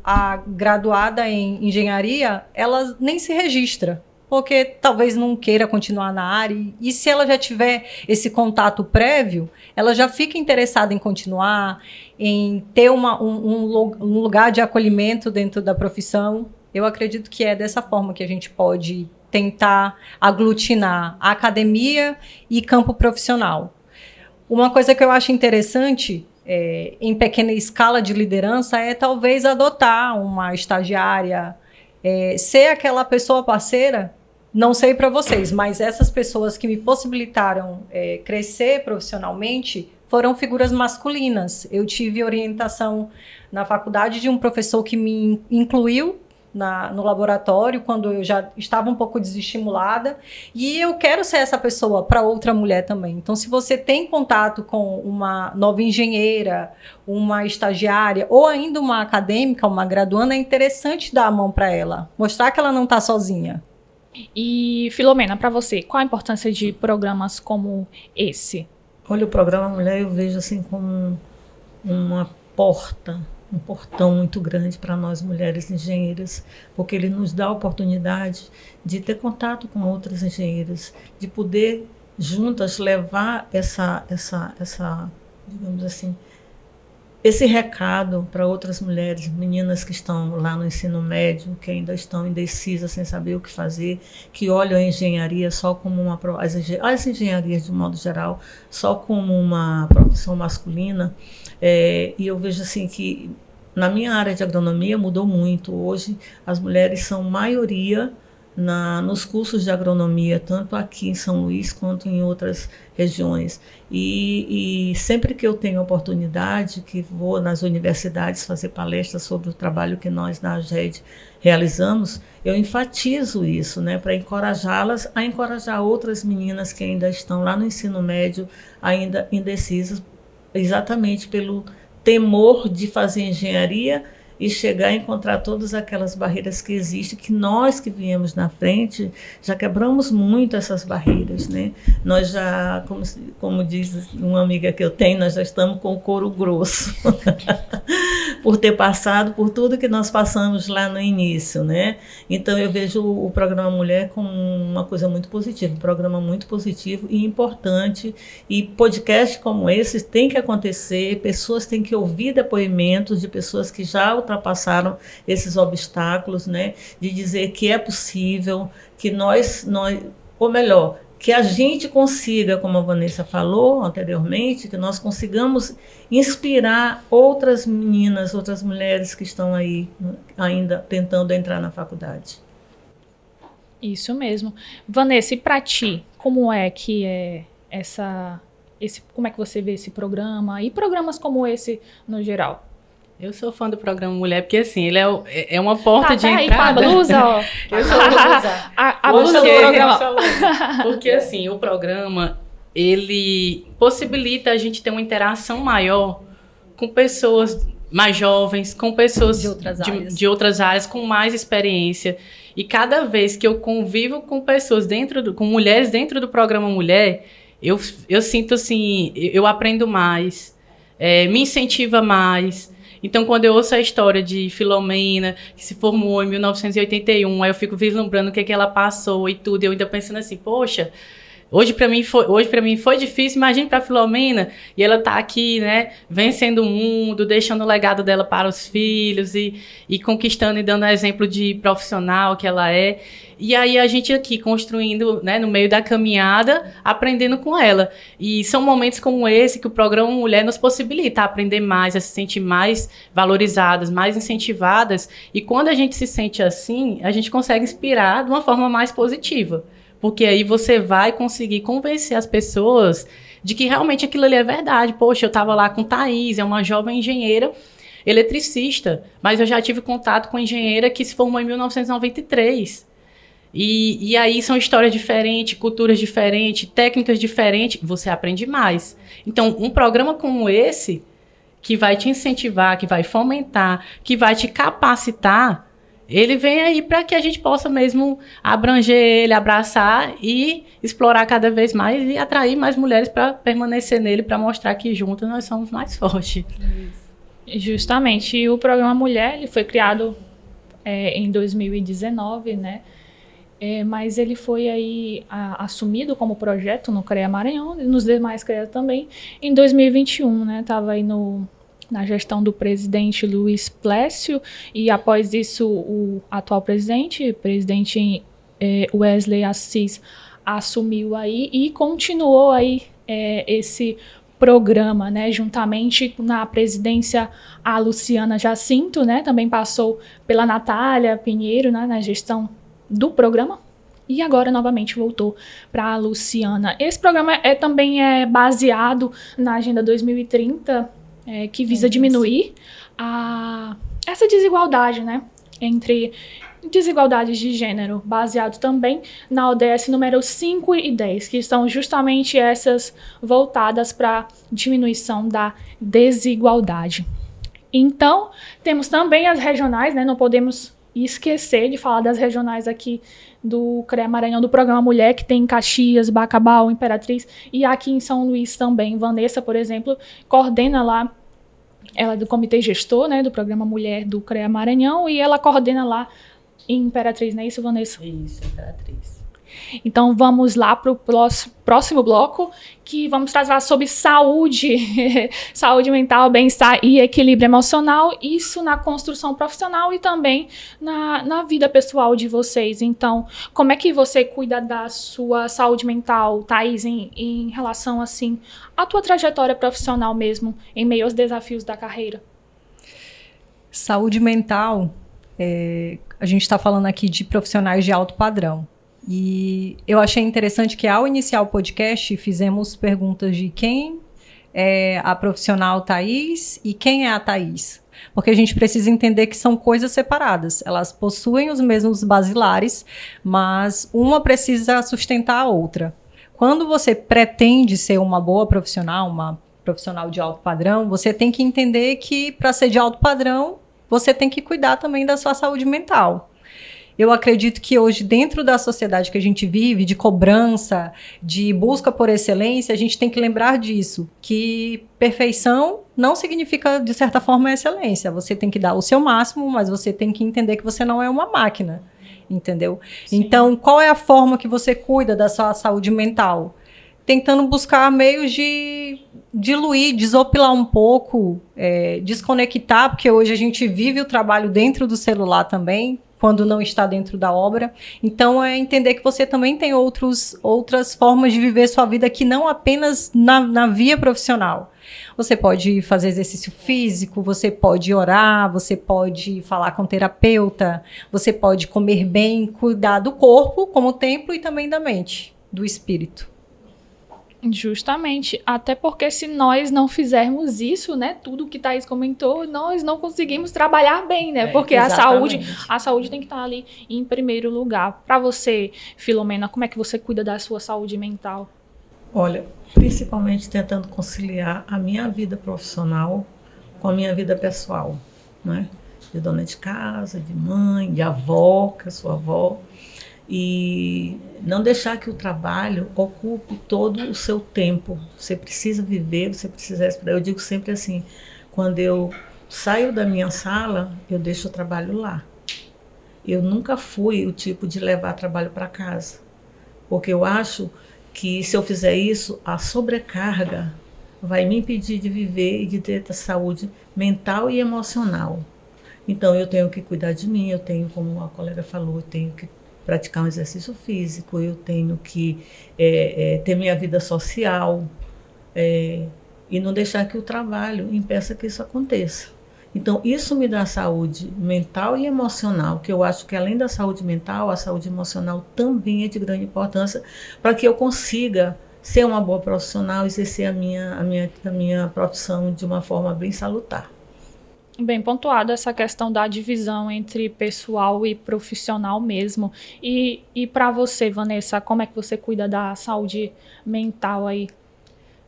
a graduada em engenharia, ela nem se registra, porque talvez não queira continuar na área. E se ela já tiver esse contato prévio, ela já fica interessada em continuar, em ter um lugar de acolhimento dentro da profissão. Eu acredito que é dessa forma que a gente pode tentar aglutinar a academia e campo profissional. Uma coisa que eu acho interessante, em pequena escala de liderança, é talvez adotar uma estagiária, ser aquela pessoa parceira. Não sei para vocês, mas essas pessoas que me possibilitaram crescer profissionalmente foram figuras masculinas. Eu tive orientação na faculdade de um professor que me incluiu no laboratório quando eu já estava um pouco desestimulada, e eu quero ser essa pessoa para outra mulher também. Então, se você tem contato com uma nova engenheira, uma estagiária ou ainda uma acadêmica, uma graduanda, é interessante dar a mão para ela, mostrar que ela não está sozinha. E, Filomena, para você, qual a importância de programas como esse? Olha, o Programa Mulher eu vejo assim como uma porta, um portão muito grande para nós mulheres engenheiras, porque ele nos dá a oportunidade de ter contato com outras engenheiras, de poder juntas levar digamos assim, esse recado para outras mulheres, meninas que estão lá no ensino médio, que ainda estão indecisas, sem saber o que fazer, que olham a engenharia só como as engenharias de modo geral, só como uma profissão masculina. E eu vejo assim que na minha área de agronomia mudou muito. Hoje as mulheres são maioria nos cursos de agronomia, tanto aqui em São Luís quanto em outras regiões. E sempre que eu tenho oportunidade, que vou nas universidades fazer palestras sobre o trabalho que nós na AGED realizamos, eu enfatizo isso, né, para encorajá-las a encorajar outras meninas que ainda estão lá no ensino médio, ainda indecisas, exatamente pelo temor de fazer engenharia e chegar a encontrar todas aquelas barreiras que existem, que nós que viemos na frente já quebramos muito essas barreiras, né? Nós já, como diz uma amiga que eu tenho, nós já estamos com o couro grosso por ter passado por tudo que nós passamos lá no início, né? Então eu vejo o Programa Mulher como uma coisa muito positiva, um programa muito positivo e importante, e podcast como esse tem que acontecer, pessoas têm que ouvir depoimentos de pessoas que já ultrapassaram esses obstáculos, né? De dizer que é possível, que ou melhor, que a gente consiga, como a Vanessa falou anteriormente, que nós consigamos inspirar outras meninas, outras mulheres que estão aí ainda tentando entrar na faculdade. Isso mesmo. Vanessa, e para ti, como é que é como é que você vê esse programa e programas como esse no geral? Eu sou fã do programa Mulher, porque assim, ele é uma porta de aí, entrada. com a blusa, ó. Eu sou blusa. A blusa do programa. Porque assim, o programa, ele possibilita a gente ter uma interação maior com pessoas mais jovens, com pessoas de outras áreas, com mais experiência. E cada vez que eu convivo com pessoas com mulheres dentro do programa Mulher, eu sinto assim, eu aprendo mais, me incentiva mais. Então, quando eu ouço a história de Filomena, que se formou em 1981, aí eu fico vislumbrando o que ela passou e tudo, e eu ainda pensando assim, poxa, hoje para mim foi difícil, imagine para Filomena, e ela tá aqui, né, vencendo o mundo, deixando o legado dela para os filhos e conquistando e dando exemplo de profissional que ela é. E aí a gente aqui construindo, né, no meio da caminhada, aprendendo com ela. E são momentos como esse que o programa Mulher nos possibilita aprender mais, a se sentir mais valorizadas, mais incentivadas. E quando a gente se sente assim, a gente consegue inspirar de uma forma mais positiva. Porque aí você vai conseguir convencer as pessoas de que realmente aquilo ali é verdade. Poxa, eu estava lá com Thaís, é uma jovem engenheira eletricista, mas eu já tive contato com engenheira que se formou em 1993. E aí são histórias diferentes, culturas diferentes, técnicas diferentes, você aprende mais. Então, um programa como esse, que vai te incentivar, que vai fomentar, que vai te capacitar, ele vem aí para que a gente possa mesmo abranger ele, abraçar e explorar cada vez mais e atrair mais mulheres para permanecer nele, para mostrar que juntas nós somos mais fortes. Justamente. E o programa Mulher, ele foi criado em 2019, né? Mas ele foi aí assumido como projeto no CREA Maranhão e nos demais CREA também em 2021, né? Estava aí na gestão do presidente Luiz Plécio, e após isso o atual presidente Wesley Assis assumiu aí e continuou aí esse programa, né, juntamente na presidência a Luciana Jacinto, né, também passou pela Natália Pinheiro, né, na gestão do programa, e agora novamente voltou para a Luciana. Esse programa também é baseado na Agenda 2030, que visa diminuir essa desigualdade, né, entre desigualdades de gênero, baseado também na ODS número 5 e 10, que são justamente essas voltadas para diminuição da desigualdade. Então, temos também as regionais, né, não podemos esquecer de falar das regionais aqui do CREA Maranhão, do programa Mulher, que tem em Caxias, Bacabal, Imperatriz, e aqui em São Luís também. Vanessa, por exemplo, coordena lá, ela é do comitê gestor, né, do programa Mulher do CREA Maranhão, e ela coordena lá em Imperatriz, não é isso, Vanessa? Isso, Imperatriz. Então vamos lá para o próximo bloco, que vamos tratar sobre saúde, saúde mental, bem-estar e equilíbrio emocional, isso na construção profissional e também na vida pessoal de vocês. Então, como é que você cuida da sua saúde mental, Thaís, em relação, assim, à tua trajetória profissional mesmo, em meio aos desafios da carreira? Saúde mental, a gente está falando aqui de profissionais de alto padrão. E eu achei interessante que ao iniciar o podcast fizemos perguntas de quem é a profissional Thaís e quem é a Thaís. Porque a gente precisa entender que são coisas separadas. Elas possuem os mesmos basilares, mas uma precisa sustentar a outra. Quando você pretende ser uma boa profissional, uma profissional de alto padrão, você tem que entender que para ser de alto padrão, você tem que cuidar também da sua saúde mental. Eu acredito que hoje, dentro da sociedade que a gente vive, de cobrança, de busca por excelência, a gente tem que lembrar disso, que perfeição não significa, de certa forma, excelência. Você tem que dar o seu máximo, mas você tem que entender que você não é uma máquina, entendeu? Sim. Então, qual é a forma que você cuida da sua saúde mental? Tentando buscar meios de diluir, desopilar um pouco, desconectar, porque hoje a gente vive o trabalho dentro do celular também, quando não está dentro da obra. Então, é entender que você também tem outras formas de viver sua vida que não apenas na via profissional. Você pode fazer exercício físico, você pode orar, você pode falar com terapeuta, você pode comer bem, cuidar do corpo como templo e também da mente, do espírito. Justamente, até porque se nós não fizermos isso, né, tudo que Thaís comentou, nós não conseguimos trabalhar bem, né, porque a saúde tem que estar ali em primeiro lugar. Para você, Filomena, como é que você cuida da sua saúde mental? Olha, principalmente tentando conciliar a minha vida profissional com a minha vida pessoal, né, de dona de casa, de mãe, de avó, que eu sou avó. E não deixar que o trabalho ocupe todo o seu tempo. Você precisa viver, você precisa respirar. Eu digo sempre assim, quando eu saio da minha sala, eu deixo o trabalho lá. Eu nunca fui o tipo de levar trabalho para casa, porque eu acho que se eu fizer isso, a sobrecarga vai me impedir de viver e de ter saúde mental e emocional. Então eu tenho que cuidar de mim, eu tenho, como a colega falou, eu tenho que praticar um exercício físico, eu tenho que ter minha vida social e não deixar que o trabalho impeça que isso aconteça. Então, isso me dá saúde mental e emocional, que eu acho que além da saúde mental, a saúde emocional também é de grande importância para que eu consiga ser uma boa profissional e exercer a minha profissão de uma forma bem salutar. Bem pontuado essa questão da divisão entre pessoal e profissional mesmo. E para você, Vanessa, como é que você cuida da saúde mental aí?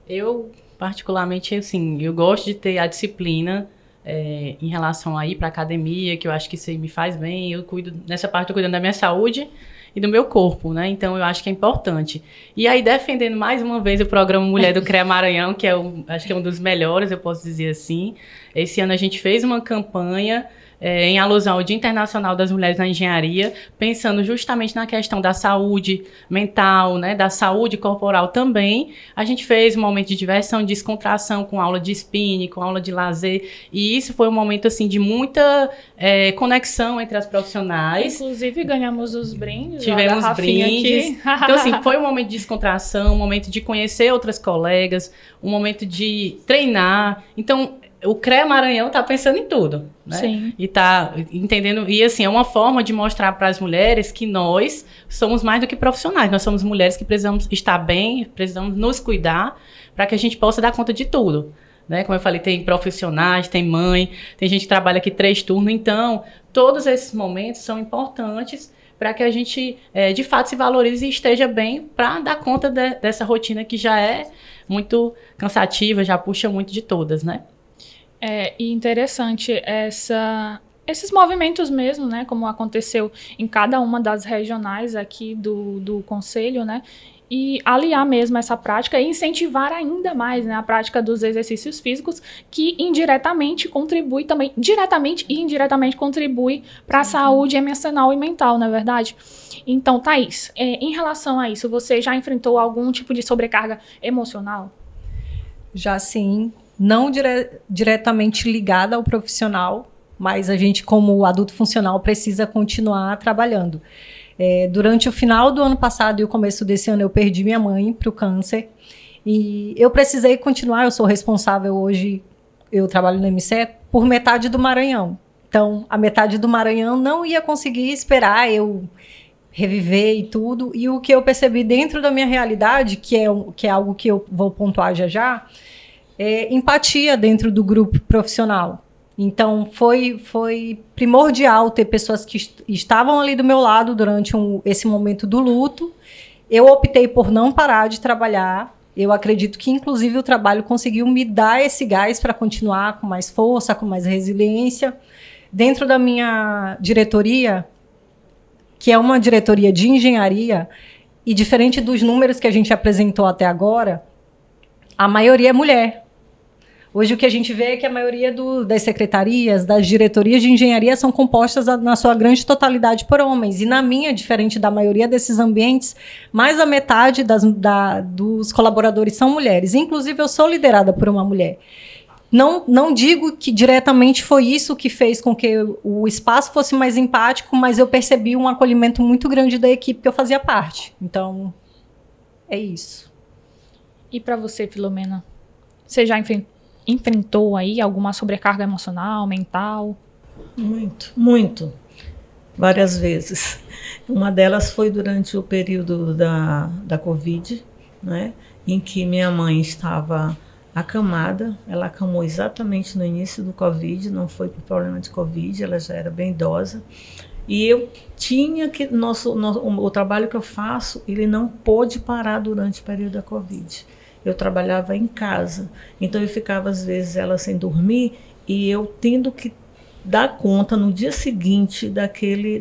Eu, particularmente, assim, eu gosto de ter a disciplina em relação a ir para academia, que eu acho que isso aí me faz bem. Nessa parte eu cuido da minha saúde e do meu corpo, né? Então eu acho que é importante. E aí, defendendo mais uma vez o programa Mulher do CREA Maranhão, que acho que é um dos melhores, eu posso dizer assim. Esse ano a gente fez uma campanha em alusão ao Dia Internacional das Mulheres na Engenharia, pensando justamente na questão da saúde mental, né, da saúde corporal também. A gente fez um momento de diversão, de descontração, com aula de spinning, com aula de lazer, e isso foi um momento assim, de muita conexão entre as profissionais. Inclusive, ganhamos os brindes. Tivemos brindes. Então, assim, foi um momento de descontração, um momento de conhecer outras colegas, um momento de treinar. Então, o CREA Maranhão está pensando em tudo, né? Sim. E está entendendo, e assim, é uma forma de mostrar para as mulheres que nós somos mais do que profissionais, nós somos mulheres que precisamos estar bem, precisamos nos cuidar para que a gente possa dar conta de tudo, né? Como eu falei, tem profissionais, tem mãe, tem gente que trabalha aqui 3 turnos, então todos esses momentos são importantes para que a gente, de fato, se valorize e esteja bem para dar conta dessa rotina que já é muito cansativa, já puxa muito de todas, né? E interessante esses movimentos mesmo, né, como aconteceu em cada uma das regionais aqui do Conselho, né, e aliar mesmo essa prática e incentivar ainda mais, né, a prática dos exercícios físicos, que indiretamente contribui também, diretamente e indiretamente contribui para a saúde emocional e mental, não é verdade? Então, Thaís, em relação a isso, você já enfrentou algum tipo de sobrecarga emocional? Já sim. Não diretamente ligada ao profissional, mas a gente, como adulto funcional, precisa continuar trabalhando. Durante o final do ano passado e o começo desse ano, eu perdi minha mãe para o câncer. E eu precisei continuar, eu sou responsável hoje, eu trabalho no MCE, por metade do Maranhão. Então, a metade do Maranhão não ia conseguir esperar eu reviver e tudo. E o que eu percebi dentro da minha realidade, que é algo que eu vou pontuar já, empatia dentro do grupo profissional. Então, foi primordial ter pessoas que estavam ali do meu lado durante esse momento do luto. Eu optei por não parar de trabalhar. Eu acredito que, inclusive, o trabalho conseguiu me dar esse gás para continuar com mais força, com mais resiliência. Dentro da minha diretoria, que é uma diretoria de engenharia, e diferente dos números que a gente apresentou até agora, a maioria é mulher. Hoje o que a gente vê é que a maioria das secretarias, das diretorias de engenharia são compostas na sua grande totalidade por homens. E na minha, diferente da maioria desses ambientes, mais da metade dos colaboradores são mulheres. Inclusive, eu sou liderada por uma mulher. Não digo que diretamente foi isso que fez com que o espaço fosse mais empático, mas eu percebi um acolhimento muito grande da equipe que eu fazia parte. Então, é isso. E para você, Filomena? Você já enfrentou aí alguma sobrecarga emocional, mental? Muito, muito. Várias vezes. Uma delas foi durante o período da Covid, né? em que minha mãe estava acamada. Ela acamou exatamente no início do Covid, não foi por problema de Covid, ela já era bem idosa. E eu tinha que... o trabalho que eu faço, ele não pôde parar durante o período da Covid. Eu trabalhava em casa, então eu ficava, às vezes, ela sem dormir, e eu tendo que dar conta no dia seguinte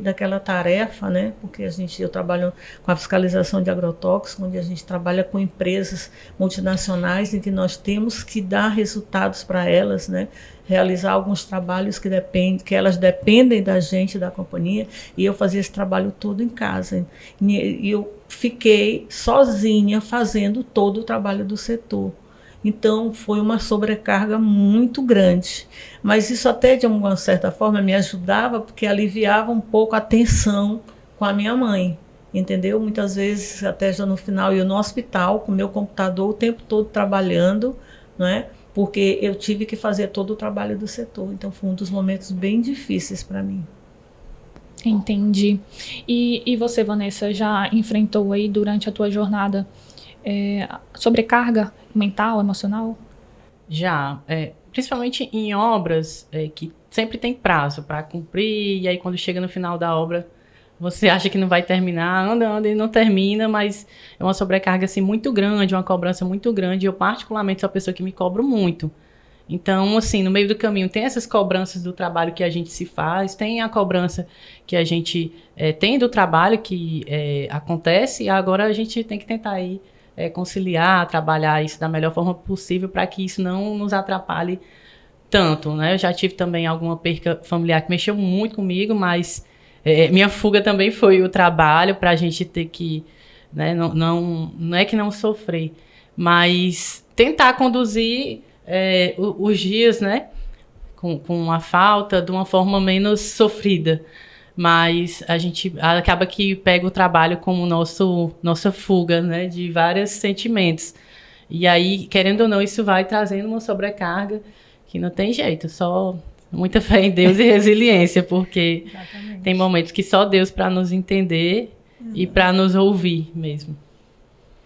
daquela tarefa, né? Porque eu trabalho com a fiscalização de agrotóxicos, onde a gente trabalha com empresas multinacionais em que nós temos que dar resultados para elas, né? Realizar alguns trabalhos que elas dependem da gente, da companhia, e eu fazia esse trabalho todo em casa. E eu fiquei sozinha fazendo todo o trabalho do setor. Então, foi uma sobrecarga muito grande. Mas isso até, de uma certa forma, me ajudava, porque aliviava um pouco a tensão com a minha mãe, entendeu? Muitas vezes, até já no final, eu no hospital, com o meu computador, o tempo todo trabalhando, não é? Porque eu tive que fazer todo o trabalho do setor. Então, foi um dos momentos bem difíceis para mim. Entendi. E você, Vanessa, já enfrentou aí durante a tua jornada sobrecarga mental, emocional? Já, principalmente em obras que sempre tem prazo para cumprir, e aí quando chega no final da obra, você acha que não vai terminar, anda e não termina, mas é uma sobrecarga assim, muito grande, uma cobrança muito grande. Eu particularmente sou uma pessoa que me cobro muito. Então, assim, no meio do caminho tem essas cobranças do trabalho que a gente se faz, tem a cobrança que a gente tem do trabalho que acontece, e agora a gente tem que tentar aí conciliar, trabalhar isso da melhor forma possível para que isso não nos atrapalhe tanto, né? Eu já tive também alguma perca familiar que mexeu muito comigo, mas minha fuga também foi o trabalho para a gente ter que, né, não é que não sofrer, mas tentar conduzir os dias, né, com a falta de uma forma menos sofrida. Mas a gente acaba que pega o trabalho como nossa fuga, né, de vários sentimentos. E aí, querendo ou não, isso vai trazendo uma sobrecarga que não tem jeito, só muita fé em Deus e resiliência, porque Exatamente. tem momentos que só Deus para nos entender e para nos ouvir mesmo.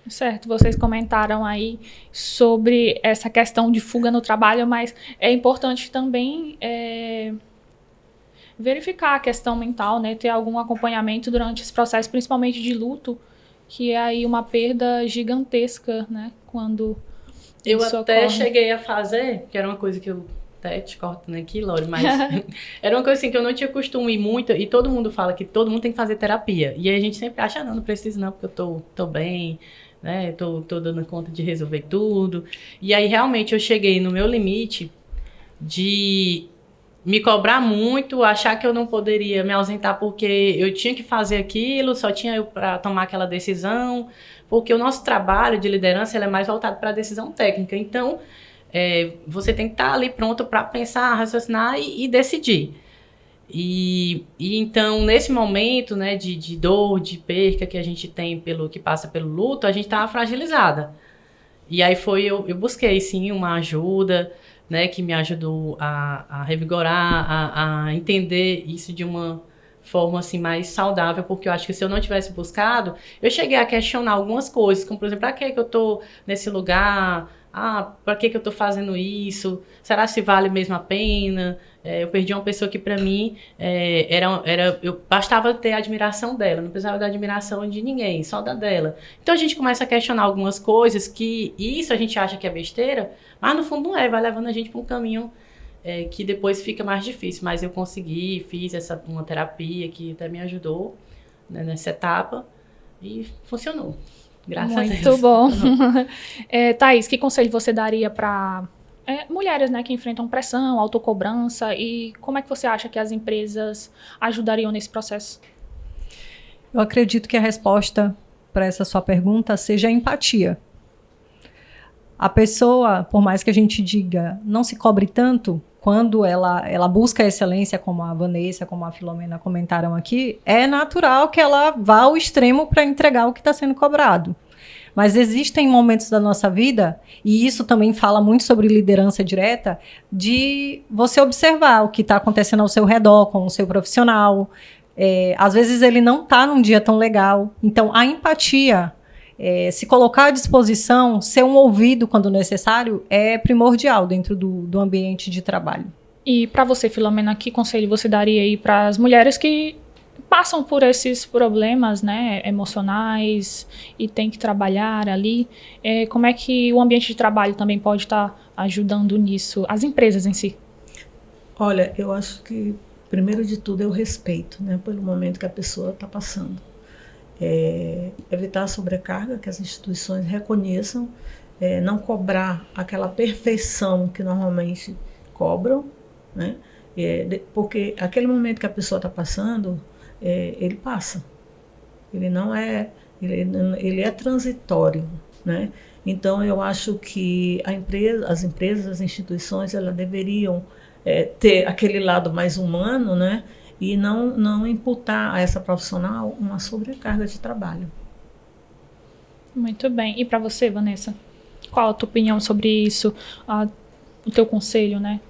Certo, vocês comentaram aí sobre essa questão de fuga no trabalho, mas é importante também verificar a questão mental, né? Ter algum acompanhamento durante esse processo, principalmente de luto, que é aí uma perda gigantesca, né? Quando eu isso até ocorre. cheguei a fazer, que era uma coisa que eu até te cortando aqui, Lore, mas era uma coisa assim que eu não tinha costume muito, e todo mundo fala que todo mundo tem que fazer terapia. E aí a gente sempre acha, não preciso não, porque eu tô bem, né? Tô dando conta de resolver tudo. E aí realmente eu cheguei no meu limite de me cobrar muito, achar que eu não poderia me ausentar porque eu tinha que fazer aquilo, só tinha eu para tomar aquela decisão, porque o nosso trabalho de liderança ele é mais voltado para a decisão técnica. Então, você tem que estar ali pronto para pensar, raciocinar e decidir. E então, nesse momento, né, de dor, de perca que a gente tem que passa pelo luto, a gente estava fragilizada. E aí eu busquei, sim, uma ajuda, né, que me ajudou a revigorar, a entender isso de uma forma assim, mais saudável, porque eu acho que se eu não tivesse buscado, eu cheguei a questionar algumas coisas, como por exemplo, para que eu estou nesse lugar? Para que eu estou fazendo isso? Será se vale mesmo a pena? Eu perdi uma pessoa que para mim eu bastava ter a admiração dela, não precisava da admiração de ninguém, só da dela. Então a gente começa a questionar algumas coisas que isso a gente acha que é besteira, mas no fundo não é, vai levando a gente para um caminho que depois fica mais difícil. Mas eu consegui, fiz uma terapia que até me ajudou, né, nessa etapa e funcionou. Graças a Deus. Muito bom. Thaís, que conselho você daria para mulheres, né, que enfrentam pressão, autocobrança, e como é que você acha que as empresas ajudariam nesse processo? Eu acredito que a resposta para essa sua pergunta seja a empatia. A pessoa, por mais que a gente diga, não se cobre tanto, quando ela busca a excelência, como a Vanessa, como a Filomena comentaram aqui, é natural que ela vá ao extremo para entregar o que está sendo cobrado. Mas existem momentos da nossa vida, e isso também fala muito sobre liderança direta, de você observar o que está acontecendo ao seu redor com o seu profissional. Às vezes ele não está num dia tão legal. Então, a empatia se colocar à disposição, ser um ouvido quando necessário, é primordial dentro do ambiente de trabalho. E para você, Filomena, que conselho você daria aí para as mulheres que passam por esses problemas, né, emocionais e tem que trabalhar ali? Como é que o ambiente de trabalho também pode estar ajudando nisso, as empresas em si? Olha, eu acho que, primeiro de tudo, é o respeito, né, pelo momento que a pessoa está passando. Evitar a sobrecarga, que as instituições reconheçam, não cobrar aquela perfeição que normalmente cobram, né, porque aquele momento que a pessoa está passando, ele passa. Ele não é, ele é transitório, né? Então eu acho que as empresas, as instituições, elas deveriam ter aquele lado mais humano, né? E não imputar a essa profissional uma sobrecarga de trabalho. Muito bem. E para você, Vanessa? Qual a tua opinião sobre isso? O teu conselho, né?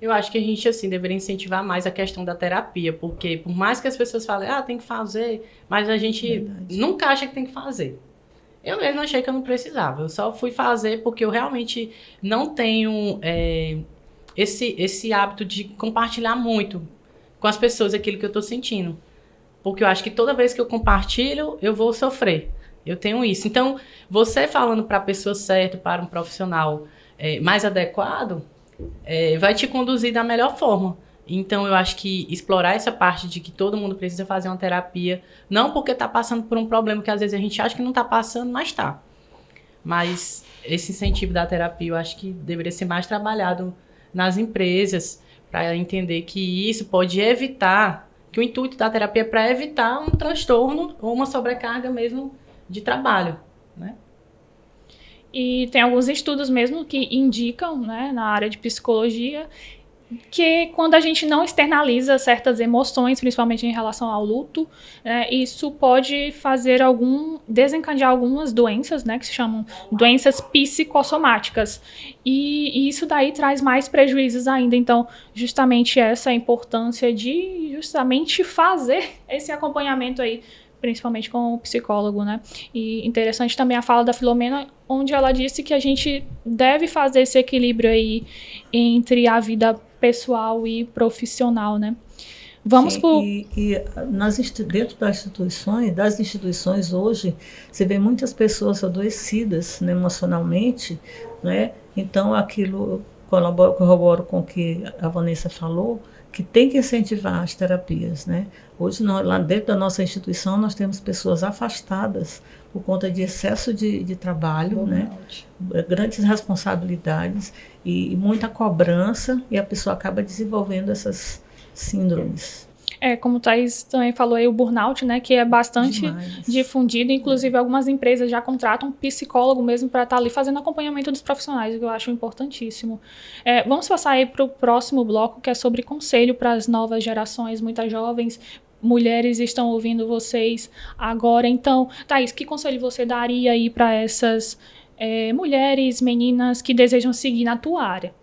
Eu acho que a gente, assim, deveria incentivar mais a questão da terapia, porque por mais que as pessoas falem, tem que fazer, mas a gente nunca acha que tem que fazer. Eu mesmo achei que eu não precisava, eu só fui fazer porque eu realmente não tenho esse hábito de compartilhar muito com as pessoas aquilo que eu estou sentindo. Porque eu acho que toda vez que eu compartilho, eu vou sofrer. Eu tenho isso. Então, você falando para a pessoa certa, para um profissional mais adequado, vai te conduzir da melhor forma. Então, eu acho que explorar essa parte de que todo mundo precisa fazer uma terapia, não porque está passando por um problema que às vezes a gente acha que não está passando, mas está. Mas esse incentivo da terapia, eu acho que deveria ser mais trabalhado nas empresas, para entender que isso pode evitar, que o intuito da terapia é para evitar um transtorno ou uma sobrecarga mesmo de trabalho, né? E tem alguns estudos mesmo que indicam, né, na área de psicologia, que quando a gente não externaliza certas emoções, principalmente em relação ao luto, isso pode desencadear algumas doenças, né, que se chamam doenças psicossomáticas. E isso daí traz mais prejuízos ainda. Então, justamente essa é a importância de justamente fazer esse acompanhamento aí, principalmente com o psicólogo, né? E interessante também a fala da Filomena, onde ela disse que a gente deve fazer esse equilíbrio aí entre a vida pessoal e profissional, né? Vamos dentro das instituições hoje, você vê muitas pessoas adoecidas, né, emocionalmente, né? Então aquilo corroboro com o que a Vanessa falou, que tem que incentivar as terapias, né? Hoje, lá dentro da nossa instituição, nós temos pessoas afastadas por conta de excesso de trabalho, né? Grandes responsabilidades e muita cobrança, e a pessoa acaba desenvolvendo essas síndromes. Como o Thaís também falou aí, o burnout, né, que é bastante difundido, inclusive algumas empresas já contratam um psicólogo mesmo para estar ali fazendo acompanhamento dos profissionais, o que eu acho importantíssimo. Vamos passar aí para o próximo bloco, que é sobre conselho para as novas gerações, muitas jovens mulheres estão ouvindo vocês agora. Então, Thaís, que conselho você daria aí para essas mulheres, meninas que desejam seguir na tua área?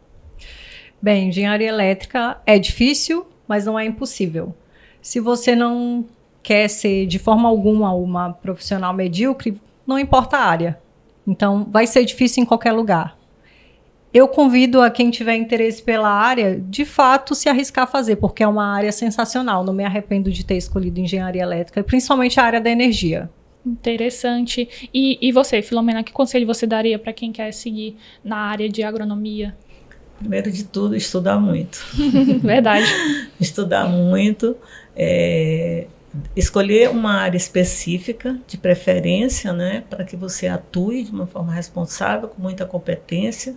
Bem, engenharia elétrica é difícil, mas não é impossível. Se você não quer ser de forma alguma uma profissional medíocre, não importa a área. Então, vai ser difícil em qualquer lugar. Eu convido a quem tiver interesse pela área, de fato, se arriscar a fazer, porque é uma área sensacional. Não me arrependo de ter escolhido engenharia elétrica, principalmente a área da energia. Interessante. E você, Filomena, que conselho você daria para quem quer seguir na área de agronomia? Primeiro de tudo, estudar muito. Verdade. Estudar muito, escolher uma área específica, de preferência, né, para que você atue de uma forma responsável, com muita competência.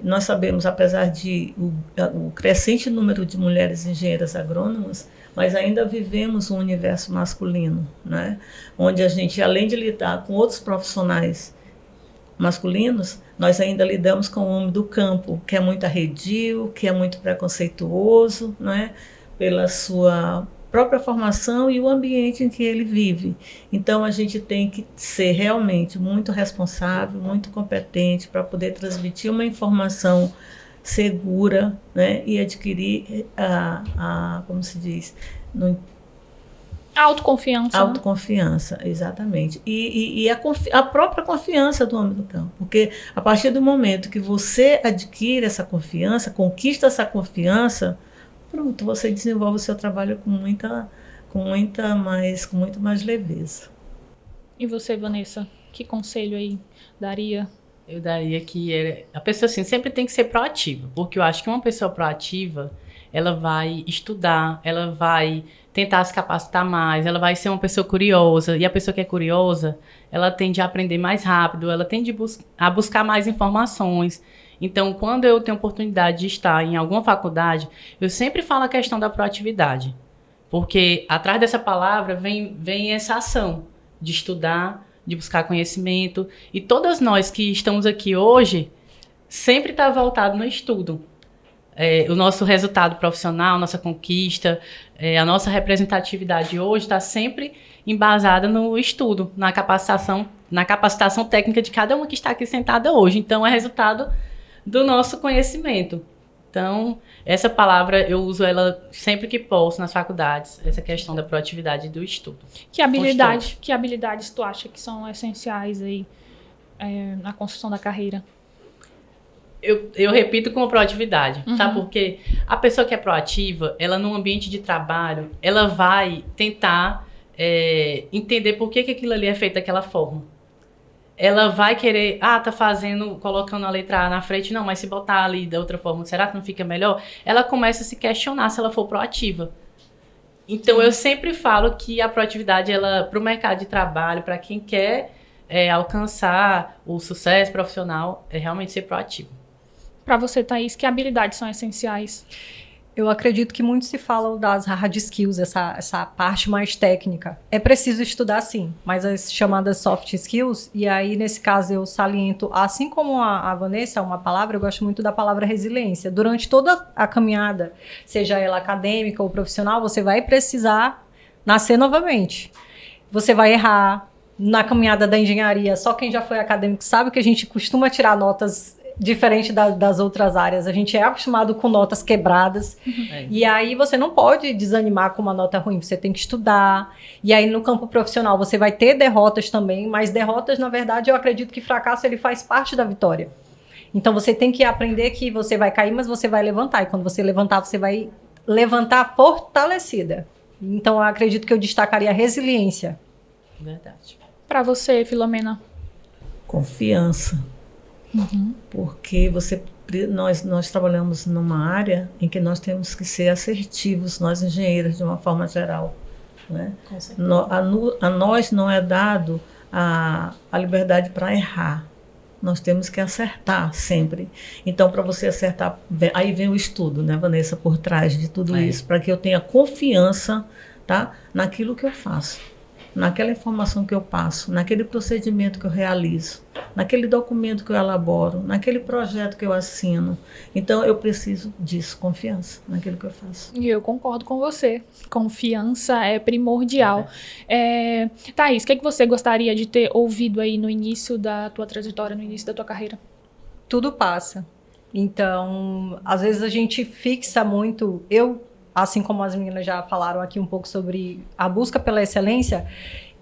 Nós sabemos, apesar de o crescente número de mulheres engenheiras agrônomas, mas ainda vivemos um universo masculino, né, onde a gente, além de lidar com outros profissionais masculinos, nós ainda lidamos com o homem do campo, que é muito arredio, que é muito preconceituoso, né, pela sua própria formação e o ambiente em que ele vive. Então, a gente tem que ser realmente muito responsável, muito competente para poder transmitir uma informação segura, né, e adquirir como se diz, Autoconfiança. Né? Autoconfiança, exatamente. E a própria confiança do homem do campo. Porque a partir do momento que você adquire essa confiança, conquista essa confiança, pronto, você desenvolve o seu trabalho com muito mais leveza. E você, Vanessa, que conselho aí daria? Eu daria que a pessoa assim, sempre tem que ser proativa, porque eu acho que uma pessoa proativa, ela vai estudar, ela vai tentar se capacitar mais, ela vai ser uma pessoa curiosa, e a pessoa que é curiosa, ela tende a aprender mais rápido, ela tende a buscar mais informações. Então, quando eu tenho oportunidade de estar em alguma faculdade, eu sempre falo a questão da proatividade, porque atrás dessa palavra vem essa ação de estudar, de buscar conhecimento, e todas nós que estamos aqui hoje, sempre está voltado no estudo. O nosso resultado profissional, nossa conquista, a nossa representatividade hoje está sempre embasada no estudo, na capacitação técnica de cada uma que está aqui sentada hoje. Então, é resultado do nosso conhecimento. Então, essa palavra eu uso ela sempre que posso nas faculdades, essa questão da proatividade e do estudo. Que habilidades tu acha que são essenciais aí na construção da carreira? Eu repito com a proatividade, sabe? Porque a pessoa que é proativa, ela no ambiente de trabalho, ela vai tentar entender por que aquilo ali é feito daquela forma. Ela vai querer, tá colocando a letra A na frente, não, mas se botar ali da outra forma, será que não fica melhor? Ela começa a se questionar se ela for proativa. Então, eu sempre falo que a proatividade, para o mercado de trabalho, para quem quer alcançar o sucesso profissional, é realmente ser proativo. Para você, Thaís, que habilidades são essenciais? Eu acredito que muito se fala das hard skills, essa parte mais técnica. É preciso estudar, sim, mas as chamadas soft skills, e aí, nesse caso, eu saliento, assim como a Vanessa, uma palavra, eu gosto muito da palavra resiliência. Durante toda a caminhada, seja ela acadêmica ou profissional, você vai precisar nascer novamente. Você vai errar. Na caminhada da engenharia, só quem já foi acadêmico sabe que a gente costuma tirar notas diferente das outras áreas. A gente é acostumado com notas quebradas. E aí você não pode desanimar com uma nota ruim. Você tem que estudar. E aí no campo profissional você vai ter derrotas também. Mas derrotas, na verdade, eu acredito que fracasso ele faz parte da vitória. Então você tem que aprender que você vai cair, mas você vai levantar. E quando você levantar, você vai levantar fortalecida. Então eu acredito que eu destacaria a resiliência. Verdade. Para você, Filomena? Confiança. Porque nós trabalhamos numa área em que nós temos que ser assertivos, nós engenheiros, de uma forma geral. Né? A nós não é dado a liberdade para errar. Nós temos que acertar sempre. Então, para você acertar, aí vem o estudo, né, Vanessa, por trás de tudo isso, para que eu tenha confiança, tá, naquilo que eu faço, naquela informação que eu passo, naquele procedimento que eu realizo, naquele documento que eu elaboro, naquele projeto que eu assino. Então, eu preciso disso, confiança naquilo que eu faço. E eu concordo com você. Confiança é primordial. Thaís, o que você gostaria de ter ouvido aí no início da tua trajetória, no início da tua carreira? Tudo passa. Então, às vezes a gente fixa muito... Assim como as meninas já falaram aqui um pouco sobre a busca pela excelência,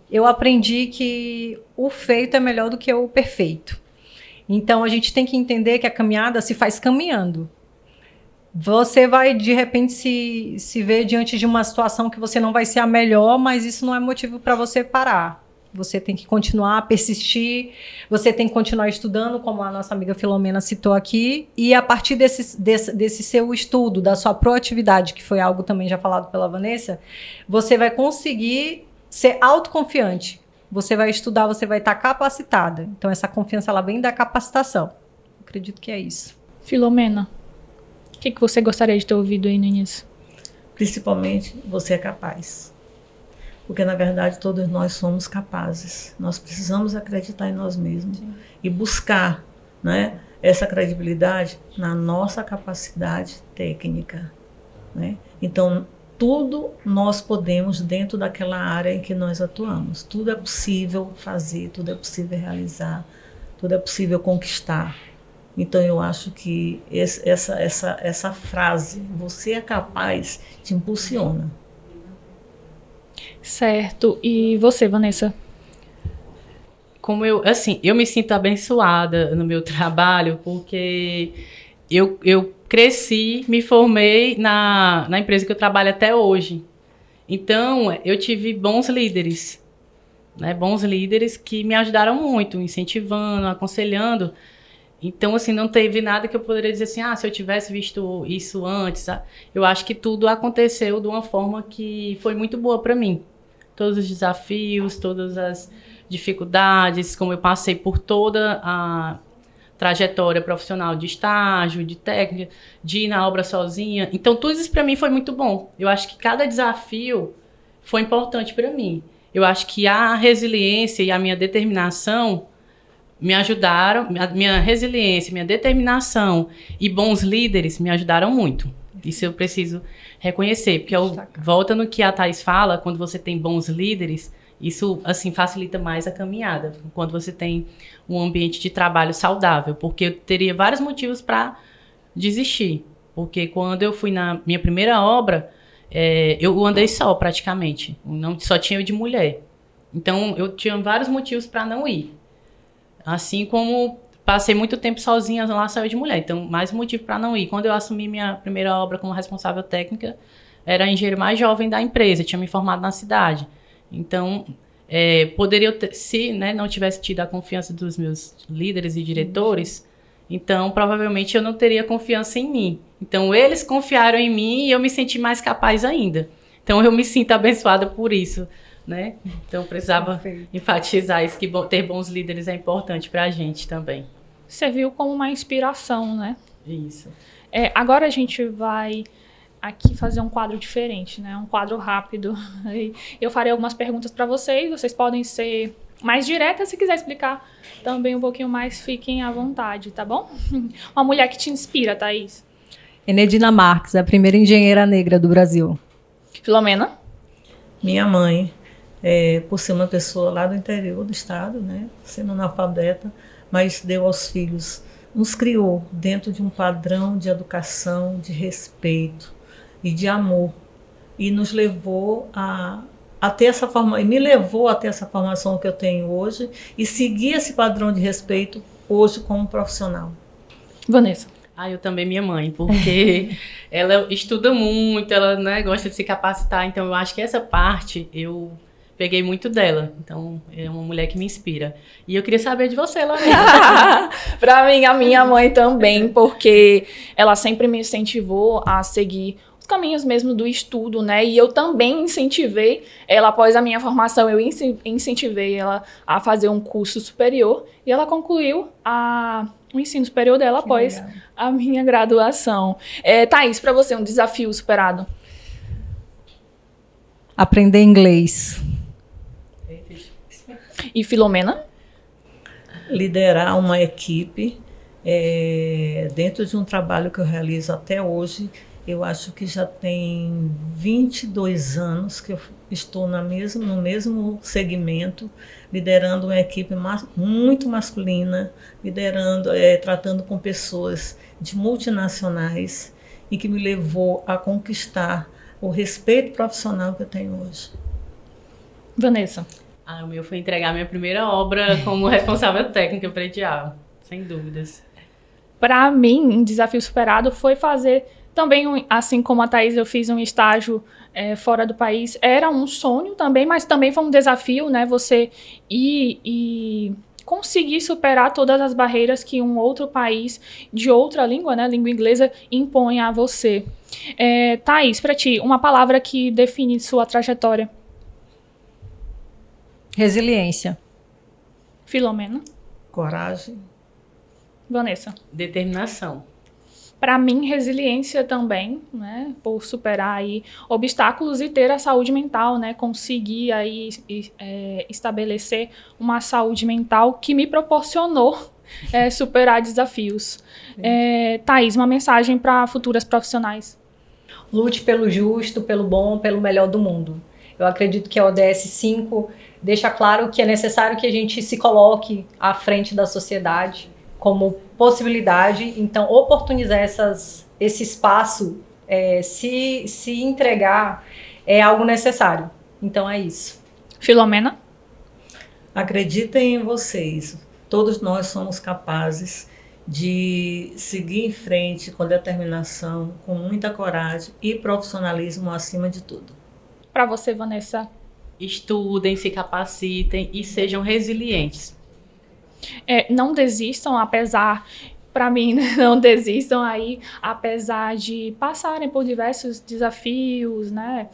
eu aprendi que o feito é melhor do que o perfeito. Então, a gente tem que entender que a caminhada se faz caminhando. Você vai, de repente, se ver diante de uma situação que você não vai ser a melhor, mas isso não é motivo para você parar. Você tem que continuar, persistir, você tem que continuar estudando, como a nossa amiga Filomena citou aqui, e a partir desse seu estudo, da sua proatividade, que foi algo também já falado pela Vanessa, você vai conseguir ser autoconfiante. Você vai estudar, você vai estar capacitada. Então, essa confiança, ela vem da capacitação. Acredito que é isso. Filomena, o que você gostaria de ter ouvido aí no início? Principalmente, você é capaz. Porque, na verdade, todos nós somos capazes. Nós precisamos acreditar em nós mesmos. Sim. E buscar, né, essa credibilidade na nossa capacidade técnica. Né? Então, tudo nós podemos dentro daquela área em que nós atuamos. Tudo é possível fazer, tudo é possível realizar, tudo é possível conquistar. Então, eu acho que essa frase, você é capaz, te impulsiona. Certo. E você, Vanessa? Como eu me sinto abençoada no meu trabalho, porque eu cresci, me formei na empresa que eu trabalho até hoje. Então, eu tive bons líderes, né? Bons líderes que me ajudaram muito, incentivando, aconselhando. Então, assim, não teve nada que eu poderia dizer assim, se eu tivesse visto isso antes. Eu acho que tudo aconteceu de uma forma que foi muito boa para mim. Todos os desafios, todas as dificuldades, como eu passei por toda a trajetória profissional de estágio, de técnica, de ir na obra sozinha. Então, tudo isso para mim foi muito bom. Eu acho que cada desafio foi importante para mim. Eu acho que a resiliência e a minha determinação me ajudaram, a minha resiliência, minha determinação e bons líderes me ajudaram muito. Isso eu preciso reconhecer, porque volta no que a Thaís fala, quando você tem bons líderes, isso, assim, facilita mais a caminhada, quando você tem um ambiente de trabalho saudável, porque eu teria vários motivos para desistir, porque quando eu fui na minha primeira obra, eu andei só, praticamente, só tinha eu de mulher, então eu tinha vários motivos para não ir, assim como passei muito tempo sozinha lá, só eu de mulher, então mais motivo para não ir. Quando eu assumi minha primeira obra como responsável técnica, era a engenheira mais jovem da empresa, tinha me formado na cidade. Então, poderia ter, se, né, não tivesse tido a confiança dos meus líderes e diretores, então provavelmente eu não teria confiança em mim. Então, eles confiaram em mim e eu me senti mais capaz ainda. Então, eu me sinto abençoada por isso, né? Então, eu precisava enfatizar isso, que ter bons líderes é importante para a gente também. Serviu como uma inspiração, né? Isso. Agora a gente vai aqui fazer um quadro diferente, né? Um quadro rápido. Eu farei algumas perguntas para vocês podem ser mais diretas, se quiser explicar também um pouquinho mais, fiquem à vontade, tá bom? Uma mulher que te inspira, Thaís. Enedina Marques, a primeira engenheira negra do Brasil. Filomena? Minha mãe, por ser uma pessoa lá do interior do estado, né? Sendo analfabeta, mas deu aos filhos, nos criou dentro de um padrão de educação, de respeito e de amor, e nos levou a ter essa forma, e me levou a ter essa formação que eu tenho hoje e seguir esse padrão de respeito hoje como profissional. Vanessa? Eu também, minha mãe, porque ela estuda muito, ela, né, gosta de se capacitar, então eu acho que essa parte eu peguei muito dela, então é uma mulher que me inspira. E eu queria saber de você, Lorena. Para mim, a minha mãe também, porque ela sempre me incentivou a seguir os caminhos mesmo do estudo, né? E eu também incentivei ela, após a minha formação, eu incentivei ela a fazer um curso superior e ela concluiu o ensino superior dela após a minha graduação. Thaís, para você, um desafio superado? Aprender inglês. E Filomena? Liderar uma equipe dentro de um trabalho que eu realizo até hoje. Eu acho que já tem 22 anos que eu estou no mesmo segmento, liderando uma equipe muito masculina, tratando com pessoas de multinacionais e que me levou a conquistar o respeito profissional que eu tenho hoje. Vanessa? O meu foi entregar minha primeira obra como responsável técnica predial, sem dúvidas. Para mim, um desafio superado foi fazer também, assim como a Thaís, eu fiz um estágio fora do país. Era um sonho também, mas também foi um desafio, né? Você ir e conseguir superar todas as barreiras que um outro país de outra língua, né, língua inglesa, impõe a você. Thaís, para ti, uma palavra que define sua trajetória. Resiliência. Filomena? Coragem. Vanessa? Determinação. Para mim, resiliência também, né? Por superar aí obstáculos e ter a saúde mental, né? Conseguir aí estabelecer uma saúde mental que me proporcionou superar desafios. Thaís, uma mensagem para futuras profissionais. Lute pelo justo, pelo bom, pelo melhor do mundo. Eu acredito que a ODS 5 deixa claro que é necessário que a gente se coloque à frente da sociedade como possibilidade, então oportunizar esse espaço, se entregar é algo necessário. Então é isso. Filomena? Acreditem em vocês. Todos nós somos capazes de seguir em frente com determinação, com muita coragem e profissionalismo acima de tudo. Para você, Vanessa? Estudem, se capacitem e sejam resilientes. Não desistam, para mim, né? Não desistam aí, apesar de passarem por diversos desafios, né?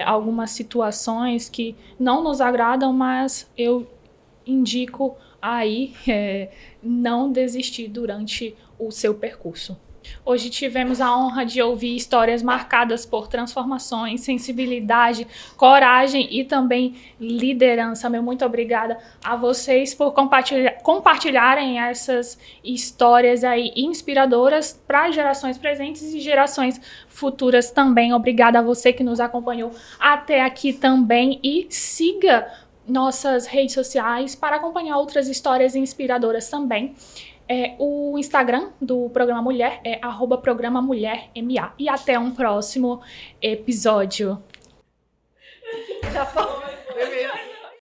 Algumas situações que não nos agradam, mas eu indico aí não desistir durante o seu percurso. Hoje tivemos a honra de ouvir histórias marcadas por transformações, sensibilidade, coragem e também liderança. Meu muito obrigada a vocês por compartilharem essas histórias aí inspiradoras para gerações presentes e gerações futuras também. Obrigada a você que nos acompanhou até aqui também e siga nossas redes sociais para acompanhar outras histórias inspiradoras também. O Instagram do Programa Mulher é @programamulherma. E até um próximo episódio. Já foi.